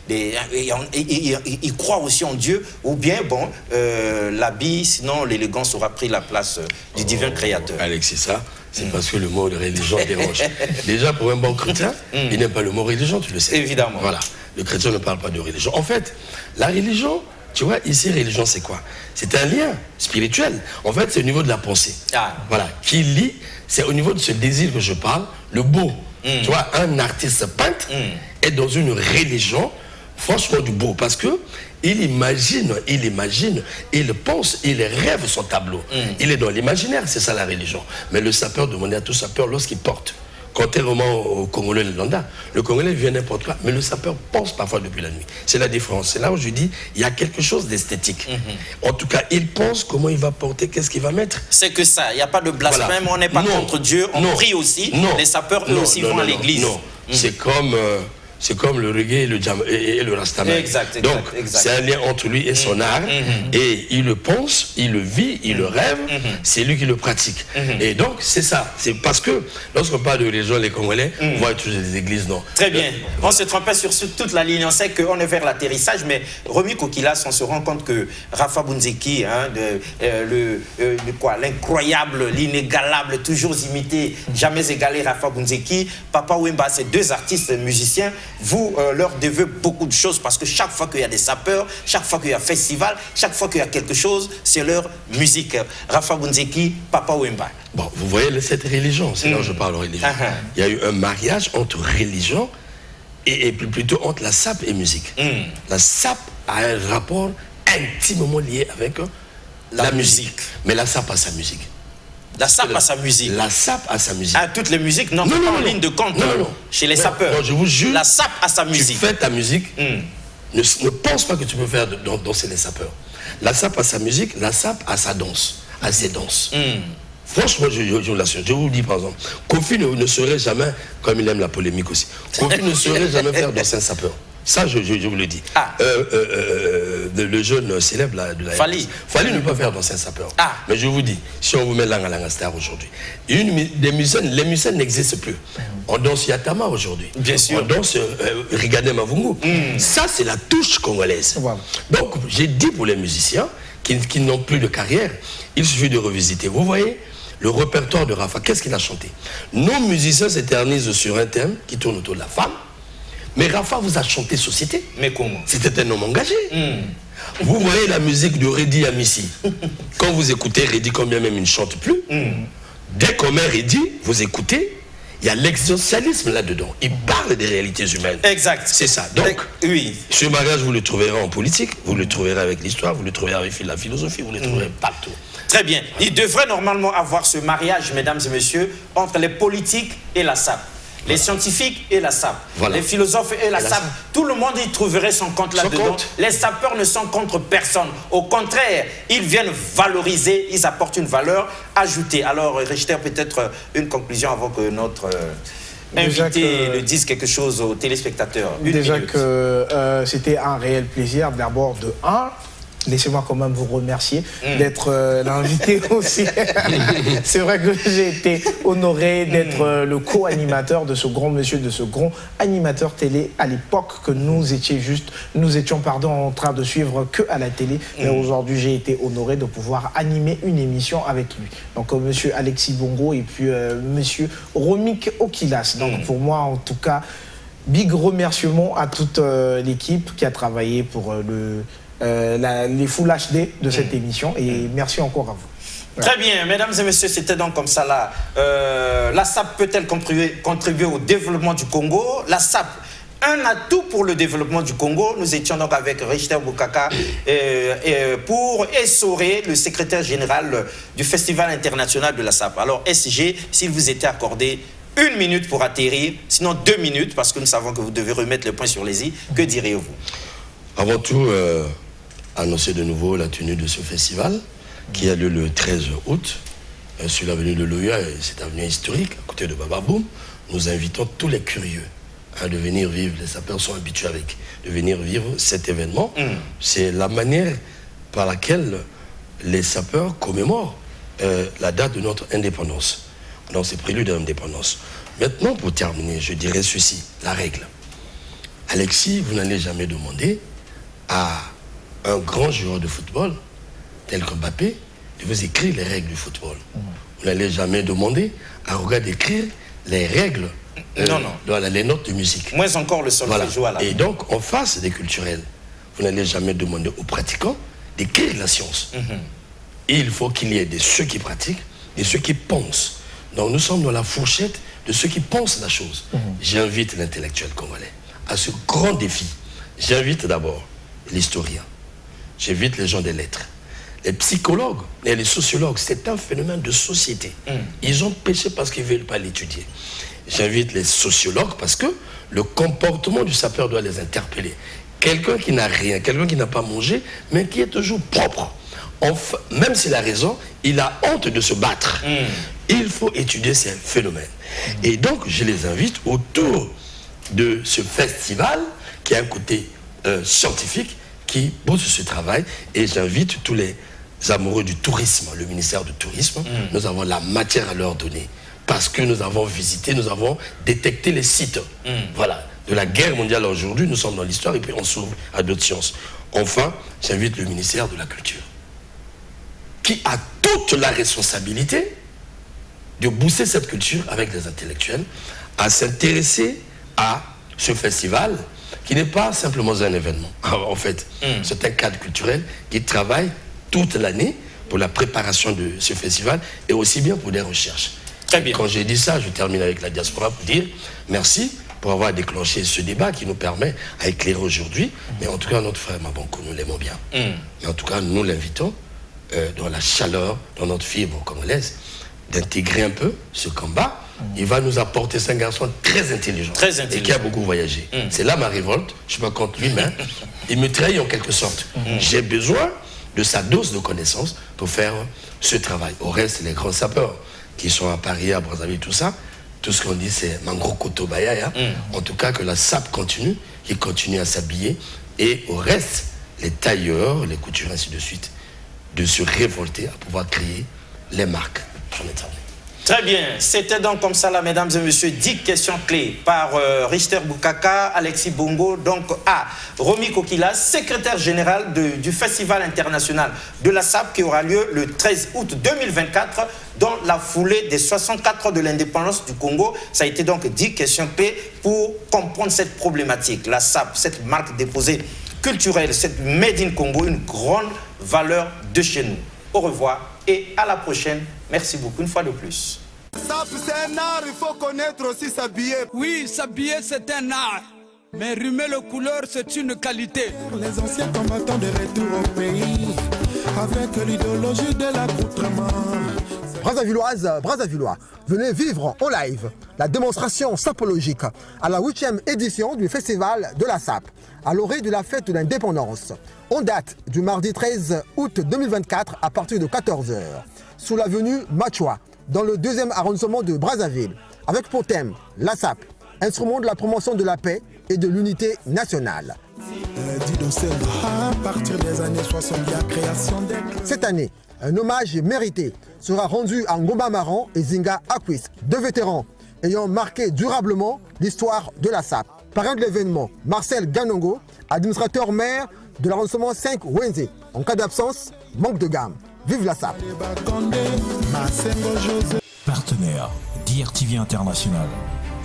ils croient aussi en Dieu? Ou bien, bon, l'habit, sinon l'élégance aura pris la place du divin créateur? Alexis, ça, c'est parce que le mot de religion dérange. Déjà, pour un bon chrétien, il n'aime pas le mot religion, tu le sais. Évidemment. Voilà, le chrétien ne parle pas de religion. En fait, la religion, tu vois, ici, religion, c'est quoi? C'est un lien spirituel. En fait, c'est au niveau de la pensée. Voilà, qui lie, c'est au niveau de ce désir que je parle, le beau. Tu vois, un artiste peintre est dans une religion, franchement, du beau. Parce que il imagine, il pense, il rêve son tableau. Il est dans l'imaginaire, c'est ça la religion. Mais le sapeur demandait à tout sapeur lorsqu'il porte. Contrairement au Congolais lambda, le Congolais vient n'importe quoi, mais le sapeur pense parfois depuis la nuit. C'est la différence. C'est là où je dis, il y a quelque chose d'esthétique. En tout cas, il pense comment il va porter, qu'est-ce qu'il va mettre. C'est que ça, il n'y a pas de blasphème, voilà. On n'est pas contre Dieu, on prie aussi. Les sapeurs, eux aussi, vont à l'église. C'est comme le reggae et le rastaman. Donc, c'est un lien entre lui et son art. Et il le pense, il le vit, il le rêve. C'est lui qui le pratique. Et donc, c'est ça. C'est parce que, lorsqu'on parle de religion, les Congolais, on voit toujours des églises, non. Très bien. On se trompait sur toute la ligne. On sait qu'on est vers l'atterrissage, mais Romy Kokilas, on se rend compte que Rafa Bunzeki, l'incroyable, l'inégalable, toujours imité, jamais égalé Rafa Bunzeki, Papa Wemba, ces 2 artistes musiciens, vous leur devez beaucoup de choses parce que chaque fois qu'il y a des sapeurs, chaque fois qu'il y a un festival, chaque fois qu'il y a quelque chose, c'est leur musique. Rafa Bunzeki, Papa Wemba. Bon, vous voyez cette religion, c'est là où je parle de religion. Il y a eu un mariage entre religion et plutôt entre la SAP et musique. La SAP a un rapport intimement lié avec la musique. Mais la SAP a sa musique. La SAP a sa musique. La SAP a sa musique. Ah, toutes les musiques n'entrent pas en ligne de compte chez les sapeurs. Non, je vous jure. La SAP a sa musique. Tu fais ta musique. Ne pense pas que tu peux faire danser les sapeurs. La SAP a sa musique, la SAP a sa danse, a ses danses. Franchement, je vous dis par exemple, Kofi ne saurait jamais, comme il aime la polémique aussi, Kofi ne saurait jamais faire danser un sapeur. Ça, je vous le dis. Le jeune célèbre de la Fally ne peut pas faire danser un sapeur. Mais je vous dis, si on vous met Langa Star aujourd'hui, les musiciens n'existent plus. On danse Yatama aujourd'hui. Bien sûr. On danse Rigane Mavungu. Ça, c'est la touche congolaise. Voilà. Donc, j'ai dit pour les musiciens qui n'ont plus de carrière, il suffit de revisiter. Vous voyez le répertoire de Rafa, qu'est-ce qu'il a chanté? Nos musiciens s'éternisent sur un thème qui tourne autour de la femme. Mais Rafa vous a chanté société. Mais comment? C'était un homme engagé. Vous voyez la musique de Reddy Amissi. Quand vous écoutez Reddy, quand bien même il ne chante plus, dès qu'on met Reddy, vous écoutez, il y a l'existentialisme là-dedans. Il parle des réalités humaines. Exact. C'est ça. Donc, ce mariage, vous le trouverez en politique, vous le trouverez avec l'histoire, vous le trouverez avec la philosophie, vous le trouverez partout. Très bien. Il devrait normalement avoir ce mariage, mesdames et messieurs, entre les politiques et la SAP. Les scientifiques et la SAP, les philosophes et la SAP, tout le monde y trouverait son compte là-dedans. Les sapeurs ne sont contre personne. Au contraire, ils viennent valoriser, ils apportent une valeur ajoutée. Alors, Richter, peut-être une conclusion avant que notre invité ne dise quelque chose aux téléspectateurs. Déjà que c'était un réel plaisir, d'abord de 1. Laissez-moi quand même vous remercier d'être l'invité aussi. C'est vrai que j'ai été honoré d'être le co-animateur de ce grand monsieur, de ce grand animateur télé à l'époque que nous étions en train de suivre que à la télé. Mais aujourd'hui, j'ai été honoré de pouvoir animer une émission avec lui. Donc, monsieur Alexis Bongo et puis monsieur Romik Okilas. Donc, pour moi, en tout cas, big remerciement à toute l'équipe qui a travaillé pour les Full HD de cette émission et merci encore à vous. Très bien, mesdames et messieurs, c'était donc comme ça là. La SAP peut-elle contribuer au développement du Congo? La SAP, un atout pour le développement du Congo. Nous étions donc avec Richter Boukaka pour essorer le secrétaire général du Festival international de la SAP. Alors SG, s'il vous était accordé 1 minute pour atterrir, sinon 2 minutes, parce que nous savons que vous devez remettre le point sur les i, que diriez-vous? Avant tout, annoncer de nouveau la tenue de ce festival qui a lieu le 13 août sur l'avenue de Loya, cette avenue historique à côté de Bababoum. Nous invitons tous les curieux à de venir vivre, les sapeurs sont habitués de venir vivre cet événement. C'est la manière par laquelle les sapeurs commémorent la date de notre indépendance. Donc c'est prélude à l'indépendance. Maintenant, pour terminer, je dirais ceci, la règle. Alexis, vous n'allez jamais demander à un grand joueur de football, tel que Mbappé, de vous écrire les règles du football. Vous n'allez jamais demander à Roga d'écrire les règles, les notes de musique. Moins encore le solfège. Et donc, en face des culturels, vous n'allez jamais demander aux pratiquants d'écrire la science. Et il faut qu'il y ait ceux qui pratiquent et ceux qui pensent. Donc, nous sommes dans la fourchette de ceux qui pensent la chose. J'invite l'intellectuel congolais à ce grand défi. J'invite d'abord l'historien. J'invite les gens des lettres. Les psychologues et les sociologues, c'est un phénomène de société. Ils ont péché parce qu'ils ne veulent pas l'étudier. J'invite les sociologues parce que le comportement du sapeur doit les interpeller. Quelqu'un qui n'a rien, quelqu'un qui n'a pas mangé, mais qui est toujours propre. Enfin, même s'il a raison, il a honte de se battre. Il faut étudier ces phénomènes. Et donc, je les invite autour de ce festival qui a un côté scientifique, qui bosse ce travail, et j'invite tous les amoureux du tourisme, le ministère du Tourisme, nous avons la matière à leur donner, parce que nous avons visité, nous avons détecté les sites. Voilà, de la guerre mondiale aujourd'hui, nous sommes dans l'histoire, et puis on s'ouvre à d'autres sciences. Enfin, j'invite le ministère de la Culture, qui a toute la responsabilité de booster cette culture avec des intellectuels, à s'intéresser à ce festival, qui n'est pas simplement un événement. En fait, c'est un cadre culturel qui travaille toute l'année pour la préparation de ce festival et aussi bien pour des recherches. Très bien. Quand j'ai dit ça, je termine avec la diaspora pour dire merci pour avoir déclenché ce débat qui nous permet à éclairer aujourd'hui. Mais en tout cas, notre frère Mabonko, nous l'aimons bien. Mais en tout cas, nous l'invitons dans la chaleur, dans notre fibre congolaise, d'intégrer un peu ce combat. Il va nous apporter, c'est un garçon très intelligent. Et qui a beaucoup voyagé. C'est là ma révolte, je suis pas contre lui, mais il me trahit en quelque sorte. J'ai besoin de sa dose de connaissances pour faire ce travail. Au reste, les grands sapeurs qui sont à Paris, à Brazzaville, tout ça, tout ce qu'on dit, c'est Mangro Koto Bayaya. En tout cas, que la SAP continue, qu'il continue à s'habiller. Et au reste, les tailleurs, les couturiers, ainsi de suite, de se révolter à pouvoir créer les marques. J'en ai terminé. Très bien, c'était donc comme ça là, mesdames et messieurs, 10 questions clés par Richter Boukaka, Alexis Bongo, donc à Romy Kokila, secrétaire général du Festival international de la SAP qui aura lieu le 13 août 2024 dans la foulée des 64 ans de l'indépendance du Congo. Ça a été donc 10 questions clés pour comprendre cette problématique. La SAP, cette marque déposée culturelle, cette Made in Congo, une grande valeur de chez nous. Au revoir et à la prochaine. Merci beaucoup une fois de plus. SAP, c'est un art, il faut connaître aussi s'habiller. Oui, s'habiller, c'est un art. Mais rhumer le couleur, c'est une qualité. Les anciens combattants de retour au pays, avec l'idéologie de l'accoutrement. Brazzavilloises, Brazzavillois, venez vivre en live la démonstration sapologique à la 8e édition du Festival de la SAP, à l'orée de la fête de l'indépendance. On date du mardi 13 août 2024 à partir de 14h, sous l'avenue Machua, dans le 2e arrondissement de Brazzaville, avec pour thème la SAP, instrument de la promotion de la paix et de l'unité nationale. Cette année, un hommage mérité sera rendu à Ngomba Maran et Zinga Akwis, deux vétérans ayant marqué durablement l'histoire de la SAP. Parrain de l'événement, Marcel Ganongo, administrateur maire de l'arrondissement 5 Wenze. En cas d'absence, manque de gamme. Vive la SAP. Partenaire, DRTV International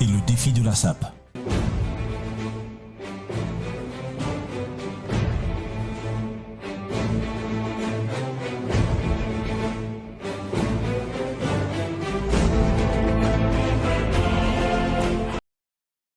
et le défi de la SAP.